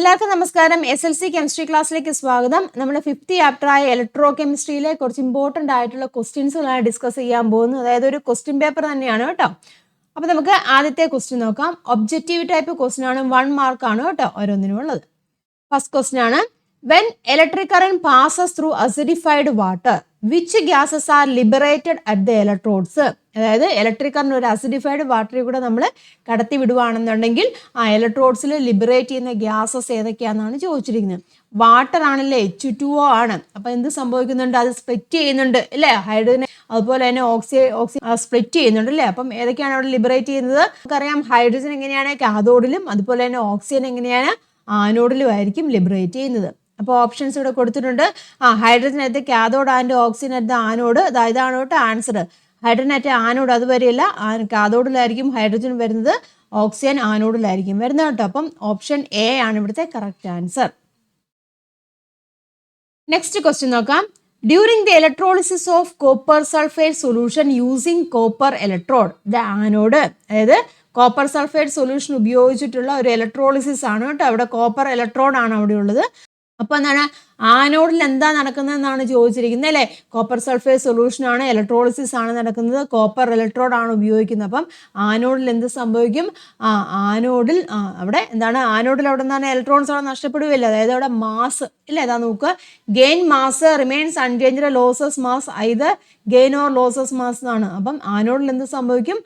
എല്ലാവർക്കും നമസ്കാരം. SLC chemistry ക്ലാസ്സിലേക്ക് സ്വാഗതം. നമ്മൾ 5th ചാപ്റ്ററായ ഇലക്ട്രോ കെമിസ്ട്രിയിലെ കുറച്ച് ഇമ്പോർട്ടൻ്റ് ആയിട്ടുള്ള ക്വസ്റ്റ്യൻസുകളാണ് ഡിസ്കസ് ചെയ്യാൻ പോകുന്നത്. അതായത് ഒരു ക്വസ്റ്റ്യൻ പേപ്പർ തന്നെയാണ് കേട്ടോ. അപ്പോൾ നമുക്ക് ആദ്യത്തെ ക്വസ്റ്റ്യൻ നോക്കാം. ഒബ്ജക്റ്റീവ് ടൈപ്പ് ക്വസ്റ്റ്യൻ ആണ്, 1 മാർക്കാണ് കേട്ടോ ഓരോന്നിനും ഉള്ളത്. ഫസ്റ്റ് ക്വസ്റ്റ്യൻ ആണ്, when electric current passes through acidified water which gases R liberated at the electrodes. അതായത് ഇലക്ട്രിക് കറന്റ് ഒരു അസിഡിഫൈഡ് വാട്ടറിൽ കൂടെ നമ്മൾ കടത്തി വിടുവാണെന്നുണ്ടെങ്കിൽ ആ ഇലക്ട്രോഡ്സിൽ ലിബറേറ്റ് ചെയ്യുന്ന ഗ്യാസസ് ഏതൊക്കെയാണെന്നാണ് ചോദിച്ചിരിക്കുന്നത്. വാട്ടർ ആണല്ലേ, H2O ആണ്. അപ്പം എന്ത് സംഭവിക്കുന്നുണ്ട്, അത് സ്പ്ലിറ്റ് ചെയ്യുന്നുണ്ട് അല്ലേ, ഹൈഡ്രജൻ അതുപോലെ തന്നെ ഓക്സിജൻ സ്പ്ലിറ്റ് ചെയ്യുന്നുണ്ട് അല്ലേ. അപ്പം ഏതൊക്കെയാണ് അവിടെ ലിബറേറ്റ് ചെയ്യുന്നത്? നമുക്കറിയാം ഹൈഡ്രജൻ എങ്ങനെയാണ് കാഥോഡിലും അതുപോലെ തന്നെ ഓക്സിജൻ എങ്ങനെയാണ് ആനോഡിലും ആയിരിക്കും ലിബറേറ്റ് ചെയ്യുന്നത്. അപ്പോൾ ഓപ്ഷൻസ് ഇവിടെ കൊടുത്തിട്ടുണ്ട്. Hydrogen at cathode and oxygen at anode. ഇതാണ് കേട്ടോ ആൻസർ. ഹൈഡ്രജൻ അറ്റ് ആനോഡ് അതുവരെയല്ല, കാഥോഡിലായിരിക്കും ഹൈഡ്രജൻ വരുന്നത്, ഓക്സിജൻ ആനോഡിലായിരിക്കും വരുന്നത് കേട്ടോ. അപ്പം ഓപ്ഷൻ എ ആണ് ഇവിടുത്തെ കറക്റ്റ് ആൻസർ. നെക്സ്റ്റ് ക്വസ്റ്റ്യൻ നോക്കാം. During the electrolysis of copper sulphate solution using copper electrode the anode. അതായത് കോപ്പർ സൾഫേറ്റ് സൊല്യൂഷൻ ഉപയോഗിച്ചിട്ടുള്ള ഒരു ഇലക്ട്രോളിസിസ് ആണ് കേട്ടോ. അവിടെ കോപ്പർ ഇലക്ട്രോഡ് ആണ് അവിടെ ഉള്ളത്. അപ്പോൾ എന്താണ് ആനോഡിൽ എന്താ നടക്കുന്നതെന്നാണ് ചോദിച്ചിരിക്കുന്നത് അല്ലേ. കോപ്പർ സൾഫേറ്റ് സൊല്യൂഷൻ ആണ്, ഇലക്ട്രോളിസിസ് ആണ് നടക്കുന്നത്, കോപ്പർ ഇലക്ട്രോഡ് ആണ് ഉപയോഗിക്കുന്നത്. അപ്പം ആനോഡിൽ എന്ത് സംഭവിക്കും? ആനോഡിൽ അവിടെ എന്താണ്, ആനോഡിൽ അവിടെ എന്താണ് ഇലക്ട്രോൺസ് അവിടെ നഷ്ടപ്പെടുകയില്ല. അതായത് അവിടെ മാസ് ഇല്ല, ഏതാ നോക്കുക, gain mass remains unchanged, losses mass either gain or losses mass എന്നാണ്. അപ്പം ആനോഡിൽ എന്ത് സംഭവിക്കും?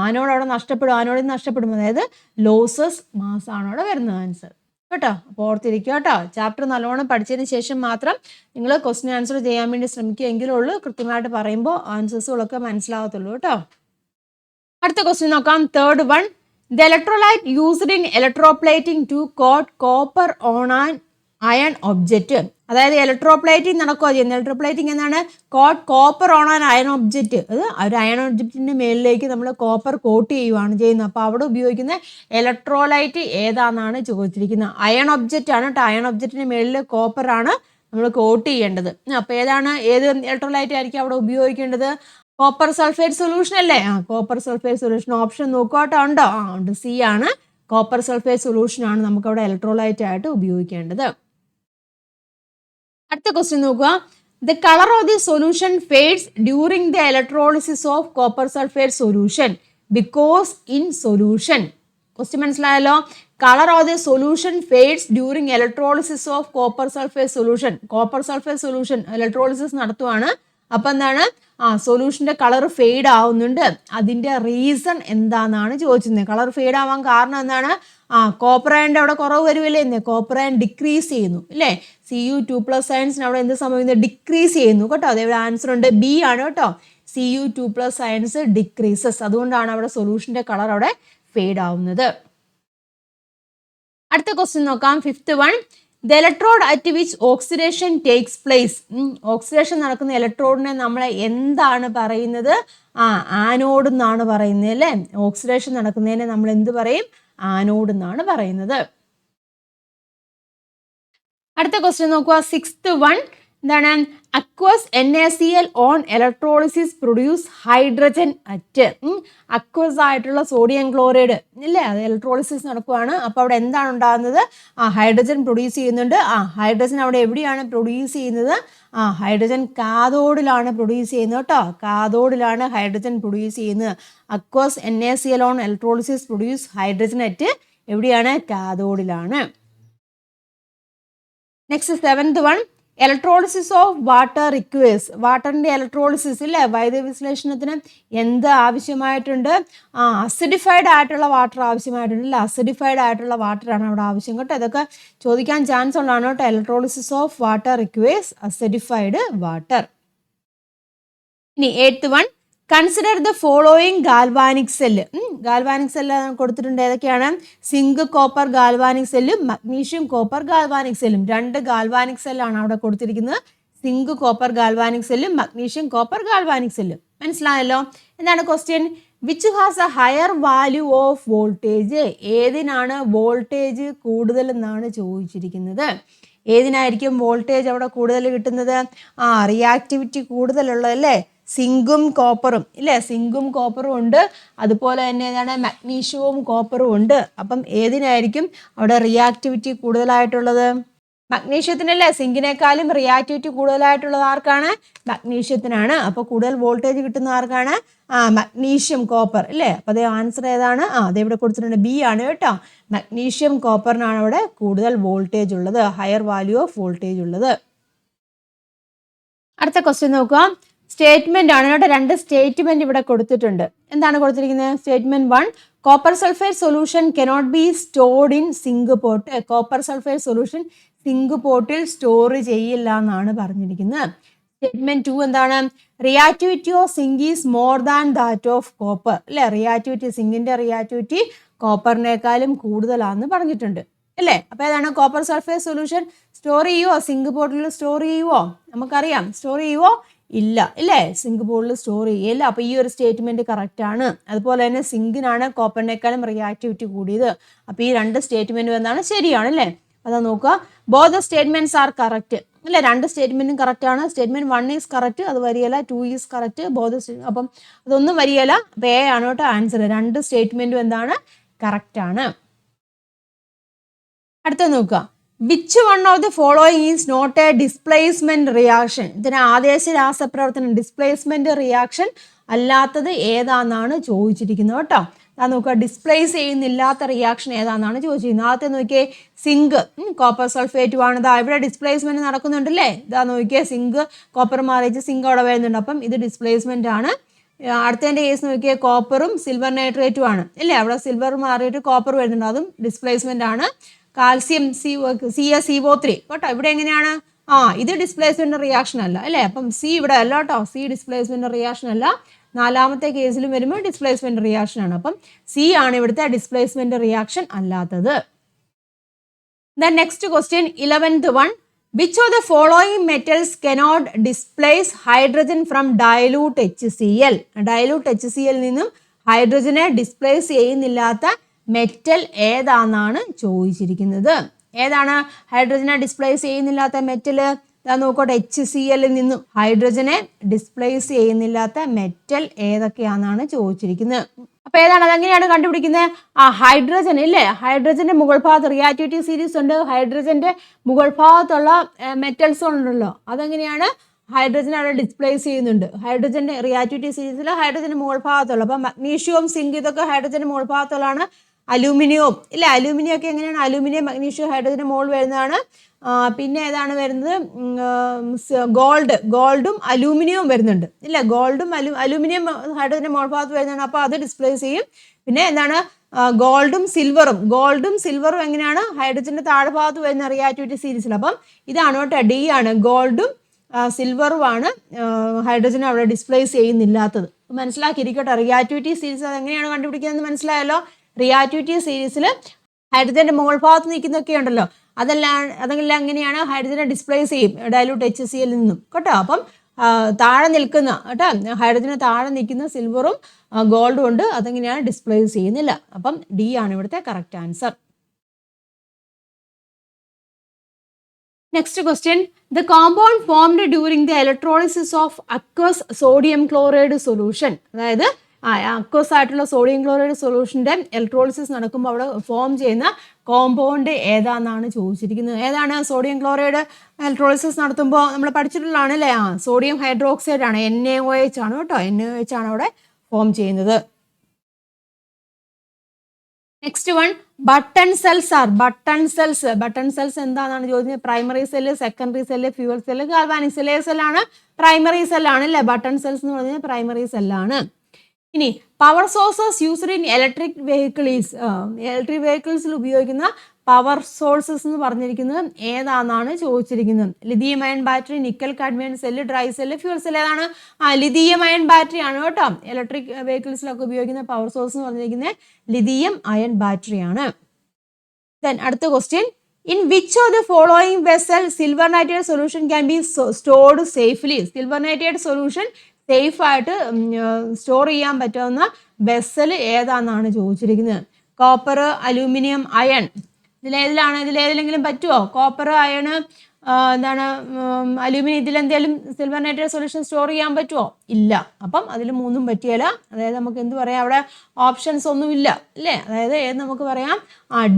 ആനോഡ് അവിടെ നഷ്ടപ്പെടും, ആനോഡിൽ നഷ്ടപ്പെടും. അതായത് ലോസസ് മാസ് ആണ് അവിടെ വരുന്നത് ആൻസർ കേട്ടോ. അപ്പോൾ ഓർത്തിരിക്കുക കേട്ടോ. ചാപ്റ്റർ നല്ലോണം പഠിച്ചതിന് ശേഷം മാത്രം നിങ്ങൾ ക്വസ്റ്റ്യൻ ആൻസർ ചെയ്യാൻ വേണ്ടി ശ്രമിക്കുക, എങ്കിലുള്ളൂ കൃത്യമായിട്ട് പറയുമ്പോൾ ആൻസേഴ്സുകളൊക്കെ മനസ്സിലാകത്തുള്ളൂ കേട്ടോ. അടുത്ത ക്വസ്റ്റ്യൻ നോക്കാം. Third one, the electrolyte used in electroplating to coat copper on an iron object. അതായത് ഇലക്ട്രോപ്ലേറ്റിംഗ് നടക്കുക ചെയ്യുന്നത്. ഇലക്ട്രോപ്ലേറ്റിംഗ് എന്നാണ്? Copper on an iron object. അത് ഒരു അയൺ ഒബ്ജക്റ്റിന്റെ മേലിലേക്ക് നമ്മൾ കോപ്പർ കോട്ട് ചെയ്യുകയാണ് ചെയ്യുന്നത്. അപ്പോൾ അവിടെ ഉപയോഗിക്കുന്ന ഇലക്ട്രോലൈറ്റ് ഏതാണെന്നാണ് ചോദിച്ചിരിക്കുന്നത്. അയൺ ഒബ്ജക്റ്റ് ആണ് കേട്ടോ. അയൺ ഒബ്ജക്റ്റിന്റെ മേളിൽ കോപ്പറാണ് നമ്മൾ കോട്ട് ചെയ്യേണ്ടത്. അപ്പോൾ ഏത് ഇലക്ട്രോലൈറ്റ് ആയിരിക്കും അവിടെ ഉപയോഗിക്കേണ്ടത്? കോപ്പർ സൾഫേറ്റ് സൊല്യൂഷൻ അല്ലേ. കോപ്പർ സൾഫേറ്റ് സൊല്യൂഷൻ ഓപ്ഷൻ നോക്കുക ഉണ്ടോ? ഉണ്ട്, സി ആണ്. കോപ്പർ സൾഫേറ്റ് സൊല്യൂഷൻ ആണ് നമുക്കവിടെ ഇലക്ട്രോലൈറ്റ് ആയിട്ട് ഉപയോഗിക്കേണ്ടത്. അടുത്ത ക്വസ്റ്റ്യൻ നോക്കുക. The colour of the solution fades during the electrolysis of copper sulphate solution because in solution. Question മനസ്സിലായല്ലോ. Colour of the solution fades during electrolysis of copper sulphate solution. Copper sulphate solution electrolysis നടത്തുവാണ്. അപ്പം എന്താണ്, സൊല്യൂഷൻ്റെ colour fade ആവുന്നുണ്ട്. അതിൻ്റെ reason എന്താണെന്നാണ് ചോദിച്ചിരുന്നത്. Colour fade ആവാൻ കാരണം എന്താണ്? കോപ്പർ അയണിൻ്റെ അവിടെ കുറവ് വരുമല്ലേ, കോപ്പർ അയൺ ഡിക്രീസ് ചെയ്യുന്നു അല്ലേ. Cu2+ അയൺസിന് അവിടെ എന്ത് സംഭവിക്കുന്നത്? ഡിക്രീസ് ചെയ്യുന്നു കേട്ടോ. അതേപോലെ ആൻസർ ഉണ്ട്, ബി ആണ് കേട്ടോ. Cu2+ ions decreases. അതുകൊണ്ടാണ് അവിടെ സൊല്യൂഷൻ്റെ കളർ അവിടെ ഫെയ്ഡ് ആവുന്നത്. അടുത്ത ക്വസ്റ്റ്യൻ നോക്കാം. Fifth one, the electrode at which oxidation takes place. Oxidation നടക്കുന്ന ഇലക്ട്രോഡിനെ നമ്മൾ എന്താണ് പറയുന്നത്? ആനോഡ് എന്നാണ് പറയുന്നത് അല്ലേ. ഓക്സിഡേഷൻ നടക്കുന്നതിനെ നമ്മൾ എന്ത് പറയും? ആനോഡ് എന്നാണ് പറയുന്നത്. അടുത്ത ക്വസ്റ്റ്യൻ നോക്കുക. സിക്സ്ത് വൺ, എന്താണ്? Aqueous NaCl on electrolysis produce hydrogen at. Aqueous ആയിട്ടുള്ള സോഡിയം ക്ലോറൈഡ് ഇല്ലേ, അത് ഇലക്ട്രോളിസിസ് നടക്കുവാണ്. അപ്പോൾ അവിടെ എന്താണ് ഉണ്ടാകുന്നത്? ഹൈഡ്രജൻ പ്രൊഡ്യൂസ് ചെയ്യുന്നുണ്ട്. ഹൈഡ്രജൻ അവിടെ എവിടെയാണ് പ്രൊഡ്യൂസ് ചെയ്യുന്നത്? ഹൈഡ്രജൻ കാഥോഡിലാണ് പ്രൊഡ്യൂസ് ചെയ്യുന്നത് കേട്ടോ. കാഥോഡിലാണ് ഹൈഡ്രജൻ പ്രൊഡ്യൂസ് ചെയ്യുന്നത്. Aqueous NaCl on electrolysis produce hydrogen at എവിടെയാണ്? കാഥോഡിലാണ്. Next seventh one, electrolysis of water requires. വാട്ടറിൻ്റെ ഇലക്ട്രോളിസിസ് ഇല്ലേ, വൈദ്യുത വിശ്ലേഷണത്തിന് എന്ത് ആവശ്യമായിട്ടുണ്ട്? അസിഡിഫൈഡ് ആയിട്ടുള്ള വാട്ടർ ആവശ്യമായിട്ടുണ്ട് അല്ലേ. അസിഡിഫൈഡ് ആയിട്ടുള്ള വാട്ടറാണ് അവിടെ ആവശ്യം കേട്ടോ. ഇതൊക്കെ ചോദിക്കാൻ ചാൻസ് ഉള്ളതാണ് കേട്ടോ. Electrolysis of water requires acidified water. ഇനി eighth one, consider the following galvanic cell. Galvanic cell കൊടുത്തിട്ടുണ്ട്. ഏതൊക്കെയാണ്? സിങ്ക് കോപ്പർ ഗാൽവാനിക് സെല്ലും മഗ്നീഷ്യം കോപ്പർ ഗാൽവാനിക് സെല്ലും. 2 ഗാൽവാനിക് സെല്ലാണ് അവിടെ കൊടുത്തിരിക്കുന്നത്. സിങ്ക് കോപ്പർ ഗാൽവാനിക് സെല്ലും മഗ്നീഷ്യം കോപ്പർ ഗാൽവാനിക് സെല്ലും. മനസ്സിലായല്ലോ. എന്താണ് question? Which has a higher value of voltage. ഏതിനാണ് വോൾട്ടേജ് കൂടുതൽ എന്നാണ് ചോദിച്ചിരിക്കുന്നത്. ഏതിനായിരിക്കും വോൾട്ടേജ് അവിടെ കൂടുതൽ കിട്ടുന്നത്? റിയാക്ടിവിറ്റി കൂടുതലുള്ളതല്ലേ സിങ്കും കോപ്പറും ഇല്ലേ, സിങ്കും കോപ്പറും ഉണ്ട്. അതുപോലെ തന്നെ ഏതാണ് മഗ്നീഷ്യവും കോപ്പറും ഉണ്ട്. അപ്പം ഏതിനായിരിക്കും അവിടെ റിയാക്ടിവിറ്റി കൂടുതലായിട്ടുള്ളത്? മഗ്നീഷ്യത്തിനല്ലേ. സിങ്കിനേക്കാളും റിയാക്ടിവിറ്റി കൂടുതലായിട്ടുള്ളത് ആർക്കാണ്? മഗ്നീഷ്യത്തിനാണ്. അപ്പോൾ കൂടുതൽ വോൾട്ടേജ് കിട്ടുന്ന ആർക്കാണ്? മഗ്നീഷ്യം കോപ്പർ അല്ലേ. അപ്പോൾ അതേ ആൻസർ ഏതാണ്? അതെവിടെ കൊടുത്തിട്ടുണ്ട്, ബി ആണ് കേട്ടോ. മഗ്നീഷ്യം കോപ്പറിനാണ് അവിടെ കൂടുതൽ വോൾട്ടേജ് ഉള്ളത്, ഹയർ വാല്യൂ ഓഫ് വോൾട്ടേജ് ഉള്ളത്. അടുത്ത ക്വസ്റ്റ്യൻ നോക്കുക. സ്റ്റേറ്റ്മെന്റ് ആണ് കേട്ടോ. 2 സ്റ്റേറ്റ്മെന്റ് ഇവിടെ കൊടുത്തിട്ടുണ്ട്. എന്താണ് കൊടുത്തിരിക്കുന്നത്? Statement 1, copper sulphate solution cannot be stored in zinc pot. Copper sulphate solution zinc പോട്ടിൽ സ്റ്റോർ ചെയ്യില്ല എന്നാണ് പറഞ്ഞിരിക്കുന്നത്. സ്റ്റേറ്റ്മെന്റ് 2 എന്താണ്? Reactivity of zinc is more than that of copper അല്ലെ. റിയാക്ടിവിറ്റി, സിങ്കിന്റെ റിയാക്ടിവിറ്റി കോപ്പറിനേക്കാളും കൂടുതലാണെന്ന് പറഞ്ഞിട്ടുണ്ട് അല്ലേ. അപ്പൊ ഏതാണ്? കോപ്പർ സൾഫേറ്റ് സൊല്യൂഷൻ സ്റ്റോർ ചെയ്യുവോ? സിങ്ക് പോട്ടിൽ സ്റ്റോർ ചെയ്യുവോ? നമുക്കറിയാം, സ്റ്റോർ ചെയ്യുവോ? ഇല്ല ഇല്ലേ. സിങ്ക് പോട്ടിൽ സ്റ്റോർ ചെയ്യില്ല. അപ്പൊ ഈ ഒരു സ്റ്റേറ്റ്മെന്റ് കറക്റ്റ് ആണ്. അതുപോലെ തന്നെ സിങ്കിനാണ് കോപ്പറിനേക്കാളും റിയാക്ടിവിറ്റി കൂടിയത്. അപ്പൊ ഈ 2 സ്റ്റേറ്റ്മെന്റും എന്താണ്? ശരിയാണ് അല്ലേ. അതാ നോക്കുക. Both the statements are correct അല്ലെ. 2 സ്റ്റേറ്റ്മെന്റും കറക്റ്റ് ആണ്. സ്റ്റേറ്റ്മെന്റ് 1 ഈസ് കറക്റ്റ്, അത് വരികയില്ല. 2 ഈസ് കറക്റ്റ്, ബോത്ത്. അപ്പം അതൊന്നും വരികയില്ല. അപ്പൊ എ ആണ് കേട്ടോ ആൻസർ. 2 സ്റ്റേറ്റ്മെന്റും എന്താണ്? കറക്റ്റ് ആണ്. അടുത്ത നോക്കുക. Which one of the following is not a displacement reaction? ഇതിന് ആദേശ രാസപ്രവർത്തനം, ഡിസ്പ്ലേസ്മെന്റ് റിയാക്ഷൻ അല്ലാത്തത് ഏതാണെന്നാണ് ചോദിച്ചിരിക്കുന്നത് കേട്ടോ. നോക്കുക, ഡിസ്പ്ലേസ് ചെയ്യുന്നില്ലാത്ത റിയാക്ഷൻ ഏതാണെന്നാണ് ചോദിച്ചിരിക്കുന്നത്. ആദ്യത്തെ നോക്കിയേ, സിങ്ക് കോപ്പർ സൾഫേറ്റും ആണ്. ഇതാ ഇവിടെ ഡിസ്പ്ലേസ്മെന്റ് നടക്കുന്നുണ്ടല്ലേ. ഇതാ നോക്കിയേ, സിങ്ക് കോപ്പർ മാറിച്ച് സിങ്ക് അവിടെ വരുന്നുണ്ട്. അപ്പം ഇത് ഡിസ്പ്ലേസ്മെന്റ് ആണ്. അടുത്തതിൻ്റെ കേസ് നോക്കിയാൽ കോപ്പറും സിൽവർ നൈട്രേറ്റും ആണ് ഇല്ലേ. അവിടെ സിൽവർ മാറിയിട്ട് കോപ്പർ വരുന്നുണ്ട്, അതും ഡിസ്പ്ലേസ്മെന്റ് ആണ്. കാൽസ്യം CO3 കേട്ടോ. ഇവിടെ എങ്ങനെയാണ്? ഇത് ഡിസ്പ്ലേസ്മെന്റ് റിയാക്ഷൻ അല്ല അല്ലേ. അപ്പം സി ഇവിടെ അല്ല കേട്ടോ. സി ഡിസ്പ്ലേസ്മെന്റ് റിയാക്ഷൻ അല്ല. 4ാമത്തെ കേസിലും വരുമ്പോൾ ഡിസ്പ്ലേസ്മെന്റ് റിയാക്ഷൻ ആണ്. അപ്പം സി ആണ് ഇവിടുത്തെ ഡിസ്പ്ലേസ്മെന്റ് റിയാക്ഷൻ അല്ലാത്തത്. Then next question 11th one. Which of the following metals cannot displace hydrogen from dilute HCl? Dilute HCl നിന്നും ഹൈഡ്രജനെ ഡിസ്പ്ലേസ് ചെയ്യുന്നില്ലാത്ത മെറ്റൽ ഏതാണെന്നാണ് ചോദിച്ചിരിക്കുന്നത്. ഏതാണ് ഹൈഡ്രജനെ ഡിസ്പ്ലേസ് ചെയ്യുന്നില്ലാത്ത മെറ്റൽ? നോക്കട്ടെ, HCl നിന്നും ഹൈഡ്രജനെ ഡിസ്പ്ലേസ് ചെയ്യുന്നില്ലാത്ത മെറ്റൽ ഏതൊക്കെയാണെന്നാണ് ചോദിച്ചിരിക്കുന്നത്. അപ്പൊ ഏതാണ്? അതെങ്ങനെയാണ് കണ്ടുപിടിക്കുന്നത്? ഹൈഡ്രജൻ ഇല്ലേ. ഹൈഡ്രജന്റെ മുകൾ ഭാഗത്ത് റിയാക്ടിവിറ്റി സീരീസ് ഉണ്ട്. ഹൈഡ്രജന്റെ മുകൾ ഭാഗത്തുള്ള മെറ്റൽസ് ഉണ്ടല്ലോ, അതെങ്ങനെയാണ്? ഹൈഡ്രജൻ അവിടെ ഡിസ്പ്ലേസ് ചെയ്യുന്നുണ്ട്. ഹൈഡ്രജന്റെ റിയാക്ടിവിറ്റി സീരീസിൽ ഹൈഡ്രജന്റെ മുകൾ ഭാഗത്തുള്ള, അപ്പൊ മഗ്നീഷ്യവും സിങ്ക് ഇതൊക്കെ ഹൈഡ്രജന്റെ മുകൾ ഭാഗത്തുള്ളതാണ്. അലൂമിനിയവും ഇല്ല. അലൂമിനിയം ഒക്കെ എങ്ങനെയാണ്? അലൂമിനിയം, മഗ്നീഷ്യം, ഹൈഡ്രജന്റെ മുകളിൽ വരുന്നതാണ്. പിന്നെ ഏതാണ് വരുന്നത്? ഗോൾഡും അലൂമിനിയവും വരുന്നുണ്ട് ഇല്ല. അലൂമിനിയം ഹൈഡ്രജന്റെ മുകൾ ഭാഗത്ത് വരുന്നതാണ്. അപ്പോൾ അത് ഡിസ്പ്ലേസ് ചെയ്യും. പിന്നെ എന്താണ്? ഗോൾഡും സിൽവറും എങ്ങനെയാണ്? ഹൈഡ്രജന്റെ താഴ്ഭാഗത്ത് വരുന്ന റിയാക്ടിവിറ്റി സീരീസിൽ. അപ്പം ഇതാണ് കേട്ടോ, ഡി ആണ്. ഗോൾഡും സിൽവറും ആണ് ഹൈഡ്രജൻ അവിടെ ഡിസ്പ്ലേസ് ചെയ്യുന്നില്ലാത്തത്. മനസ്സിലാക്കിയിരിക്കട്ടെ. റിയാക്ടിവിറ്റി സീരീസ് അതെങ്ങനെയാണ് കണ്ടുപിടിക്കുന്നത് മനസ്സിലായല്ലോ. റിയാക്ടിവിറ്റി സീരീസിൽ ഹൈഡ്രജന്റെ മുകൾ ഭാഗത്ത് നിൽക്കുന്നൊക്കെ ഉണ്ടല്ലോ, അതെല്ലാം എങ്ങനെയാണ്? ഹൈഡ്രജനെ ഡിസ്പ്ലേസ് ചെയ്യും ഡയലൂട്ട് HCl നിന്നും കേട്ടോ. അപ്പം താഴെ നിൽക്കുന്ന കേട്ടോ, ഹൈഡ്രജന് താഴെ നിൽക്കുന്ന സിൽവറും ഗോൾഡും ഉണ്ട്, അതെങ്ങനെയാണ്? ഡിസ്പ്ലേസ് ചെയ്യുന്നില്ല. അപ്പം ഡി ആണ് ഇവിടുത്തെ correct answer. Next question. The compound formed during the electrolysis of aqueous sodium chloride solution. അതായത് അക്വസ് ആയിട്ടുള്ള സോഡിയം ക്ലോറൈഡ് സൊല്യൂഷൻ്റെ ഇലക്ട്രോളിസിസ് നടക്കുമ്പോൾ അവിടെ ഫോം ചെയ്യുന്ന കോമ്പൗണ്ട് ഏതാണെന്നാണ് ചോദിച്ചിരിക്കുന്നത്. ഏതാണ്? സോഡിയം ക്ലോറൈഡ് ഇലക്ട്രോളിസിസ് നടത്തുമ്പോൾ നമ്മൾ പഠിച്ചിട്ടുള്ളതാണ് അല്ലേ. സോഡിയം ഹൈഡ്രോക്സൈഡ് ആണ്, NaOH ആണ് കേട്ടോ. NaOH ആണ് അവിടെ ഫോം ചെയ്യുന്നത്. Next one, button cells are. Button cells എന്താണെന്നാണ് ചോദിച്ചത്. Primary cell, secondary cell, fuel cell, galvanic cell. ഏത് സെല്ലാണ്? പ്രൈമറി സെല്ലാണ് അല്ലേ. ബട്ടൺ സെൽസ് എന്ന് പറഞ്ഞാൽ പ്രൈമറി സെല്ലാണ്. ഇനി power sources used in electric വെഹിക്കിൾസിൽ ഉപയോഗിക്കുന്ന പവർ സോഴ്സസ് എന്ന് പറഞ്ഞിരിക്കുന്നത് ഏതാണെന്നാണ് ചോദിച്ചിരിക്കുന്നത്. Lithium ion battery, nickel cadmium cell, dry cell, fuel cell. ഏതാണ്? ലിഥിയം അയൺ ബാറ്ററി ആണ് കേട്ടോ. ഇലക്ട്രിക് വെഹിക്കിൾസിലൊക്കെ ഉപയോഗിക്കുന്ന പവർ സോഴ്സ് എന്ന് പറഞ്ഞിരിക്കുന്നത് ലിഥിയം അയൺ ബാറ്ററി ആണ്. ദെൻ അടുത്ത question. In which of the following vessel silver nitrate solution can be stored safely? Silver nitrate solution safe ആയിട്ട് സ്റ്റോർ ചെയ്യാൻ പറ്റാവുന്ന വെസൽ ഏതാണെന്നാണ് ചോദിച്ചിരിക്കുന്നത്. Copper, aluminium, iron. ഇതിലേതിലെങ്കിലും പറ്റുമോ? കോപ്പർ, അയൺ, എന്താണ് അലൂമിനിയം ഇതിൽ എന്തെങ്കിലും സിൽവർ നൈട്രേറ്റ് സൊല്യൂഷൻ സ്റ്റോർ ചെയ്യാൻ പറ്റുമോ? ഇല്ല. അപ്പം അതിൽ 3ഉം പറ്റിയല്ല. അതായത് നമുക്ക് എന്ത് പറയാം, അവിടെ ഓപ്ഷൻസ് ഒന്നും ഇല്ല അല്ലേ. അതായത് ഏത് നമുക്ക് പറയാം,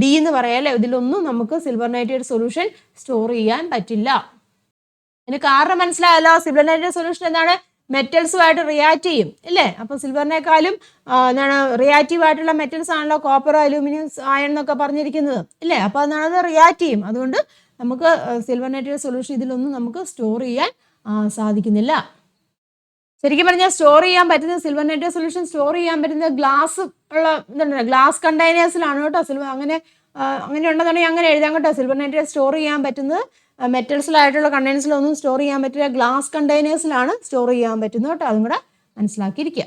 ഡി എന്ന് പറയാം അല്ലേ. ഇതിലൊന്നും നമുക്ക് സിൽവർ നൈട്രേറ്റ് സൊല്യൂഷൻ സ്റ്റോർ ചെയ്യാൻ പറ്റില്ല. അതിന് കാരണം മനസ്സിലായല്ലോ. സിൽവർ നൈട്രേറ്റ് സൊല്യൂഷൻ എന്താണ്, മെറ്റൽസുമായിട്ട് റിയാക്ട് ചെയ്യും അല്ലേ. അപ്പോൾ സിൽവറിനേക്കാളും എന്താണ് റിയാക്റ്റീവ് ആയിട്ടുള്ള മെറ്റൽസ് ആണല്ലോ കോപ്പർ, അലൂമിനിയം, അയൺ എന്നൊക്കെ പറഞ്ഞിരിക്കുന്നത് ഇല്ലേ. അപ്പോൾ അത് റിയാക്ട് ചെയ്യും. അതുകൊണ്ട് നമുക്ക് സിൽവർ നൈട്രേറ്റ് സൊല്യൂഷൻ ഇതിലൊന്നും നമുക്ക് സ്റ്റോർ ചെയ്യാൻ സാധിക്കുന്നില്ല. ശരിക്കും പറഞ്ഞാൽ സ്റ്റോർ ചെയ്യാൻ പറ്റുന്നത്, സിൽവർ നൈട്രേറ്റ് സൊല്യൂഷൻ സ്റ്റോർ ചെയ്യാൻ പറ്റുന്നത് ഗ്ലാസ് ഉള്ള ഇതുണ്ട്, ഗ്ലാസ് കണ്ടെയ്നേഴ്സിലാണ് കേട്ടോ. അങ്ങനെ ഉണ്ടെന്നുണ്ടെങ്കിൽ അങ്ങനെ എഴുതാം കേട്ടോ. സിൽവർ നൈട്രേറ്റ് സ്റ്റോർ ചെയ്യാൻ പറ്റുന്നത് മെറ്റൽസിലായിട്ടുള്ള കണ്ടെയ്നേഴ്സിലൊന്നും സ്റ്റോർ ചെയ്യാൻ പറ്റില്ല, ഗ്ലാസ് കണ്ടെയ്നേഴ്സിലാണ് സ്റ്റോർ ചെയ്യാൻ പറ്റുന്നത് കേട്ടോ. അതും കൂടെ മനസ്സിലാക്കിയിരിക്കുക.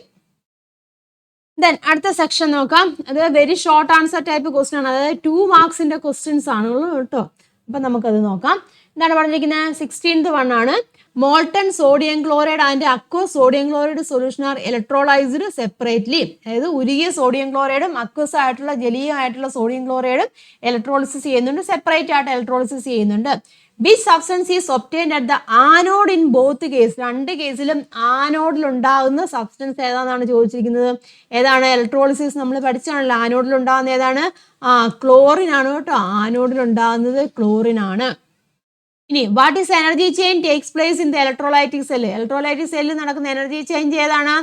ദെൻ അടുത്ത സെക്ഷൻ നോക്കാം. അത് very short answer type question ആണ്. അതായത് 2 മാർക്സിന്റെ ക്വസ്റ്റ്യൻസ് ആണുള്ളൂ കേട്ടോ. അപ്പം നമുക്കത് നോക്കാം. എന്താണ് പറഞ്ഞിരിക്കുന്നത്? 16th വൺ ആണ്. Molten sodium chloride and aqueous sodium chloride solution are electrolysed separately. അതായത് ഉരുകിയ സോഡിയം ക്ലോറൈഡും അക്വസ് ആയിട്ടുള്ള ജലീയമായിട്ടുള്ള സോഡിയം ക്ലോറൈഡും ഇലക്ട്രോളിസിസ് ചെയ്യുന്നുണ്ട്, സെപ്പറേറ്റ് ആയിട്ട് ഇലക്ട്രോളിസിസ് ചെയ്യുന്നുണ്ട്. Which substance is obtained at the anode in both case? രണ്ട് കേസിലും ആനോഡിൽ ഉണ്ടാകുന്ന സബ്സ്റ്റൻസ് ഏതാണെന്നാണ് ചോദിച്ചിരിക്കുന്നത്. ഏതാണ്? ഇലക്ട്രോളിസിസ് നമ്മൾ പഠിച്ചാണല്ലോ. ആനോഡിൽ ഉണ്ടാകുന്ന ഏതാണ്? ക്ലോറിൻ ആണ് കേട്ടോ. ആനോഡിൽ ഉണ്ടാകുന്നത് ക്ലോറിൻ ആണ്. ഇനി what is energy change takes place in the electrolytic cell? Electrolytic സെല്ലിൽ നടക്കുന്ന എനർജി ചേഞ്ച് ഏതാണ്?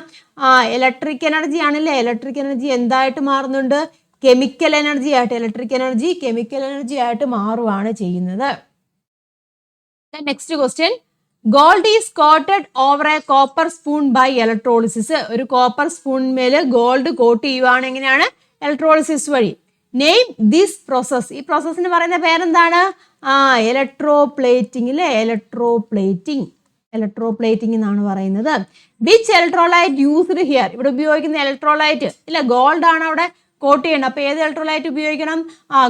ഇലക്ട്രിക് എനർജി ആണല്ലേ. ഇലക്ട്രിക് എനർജി എന്തായിട്ട് മാറുന്നുണ്ട്? കെമിക്കൽ എനർജി ആയിട്ട്. ഇലക്ട്രിക് എനർജി കെമിക്കൽ എനർജി ആയിട്ട് മാറുകയാണ് ചെയ്യുന്നത്. The next question, gold is coated over a copper spoon by electrolysis. ഒരു കോപ്പർ സ്പൂൺ മേൽ ഗോൾഡ് കോട്ട് ചെയ്യുവാണ്. എങ്ങനെയാണ്? ഇലക്ട്രോളിസിസ് വഴി. Name this process. ഈ പ്രോസസ്സിന് പറയുന്ന പേരെന്താണ്? ഇലക്ട്രോപ്ലേറ്റിംഗ് അല്ലേ. ഇലക്ട്രോപ്ലേറ്റിംഗ് എന്നാണ് പറയുന്നത്. Which electrolyte used here? ഇവിടെ ഉപയോഗിക്കുന്ന ഇലക്ട്രോലൈറ്റ് ഇല്ല, ഗോൾഡ് ആണ് അവിടെ കോട്ട് ചെയ്യണം. അപ്പോൾ ഏത് ഇലക്ട്രോലൈറ്റ് ഉപയോഗിക്കണം?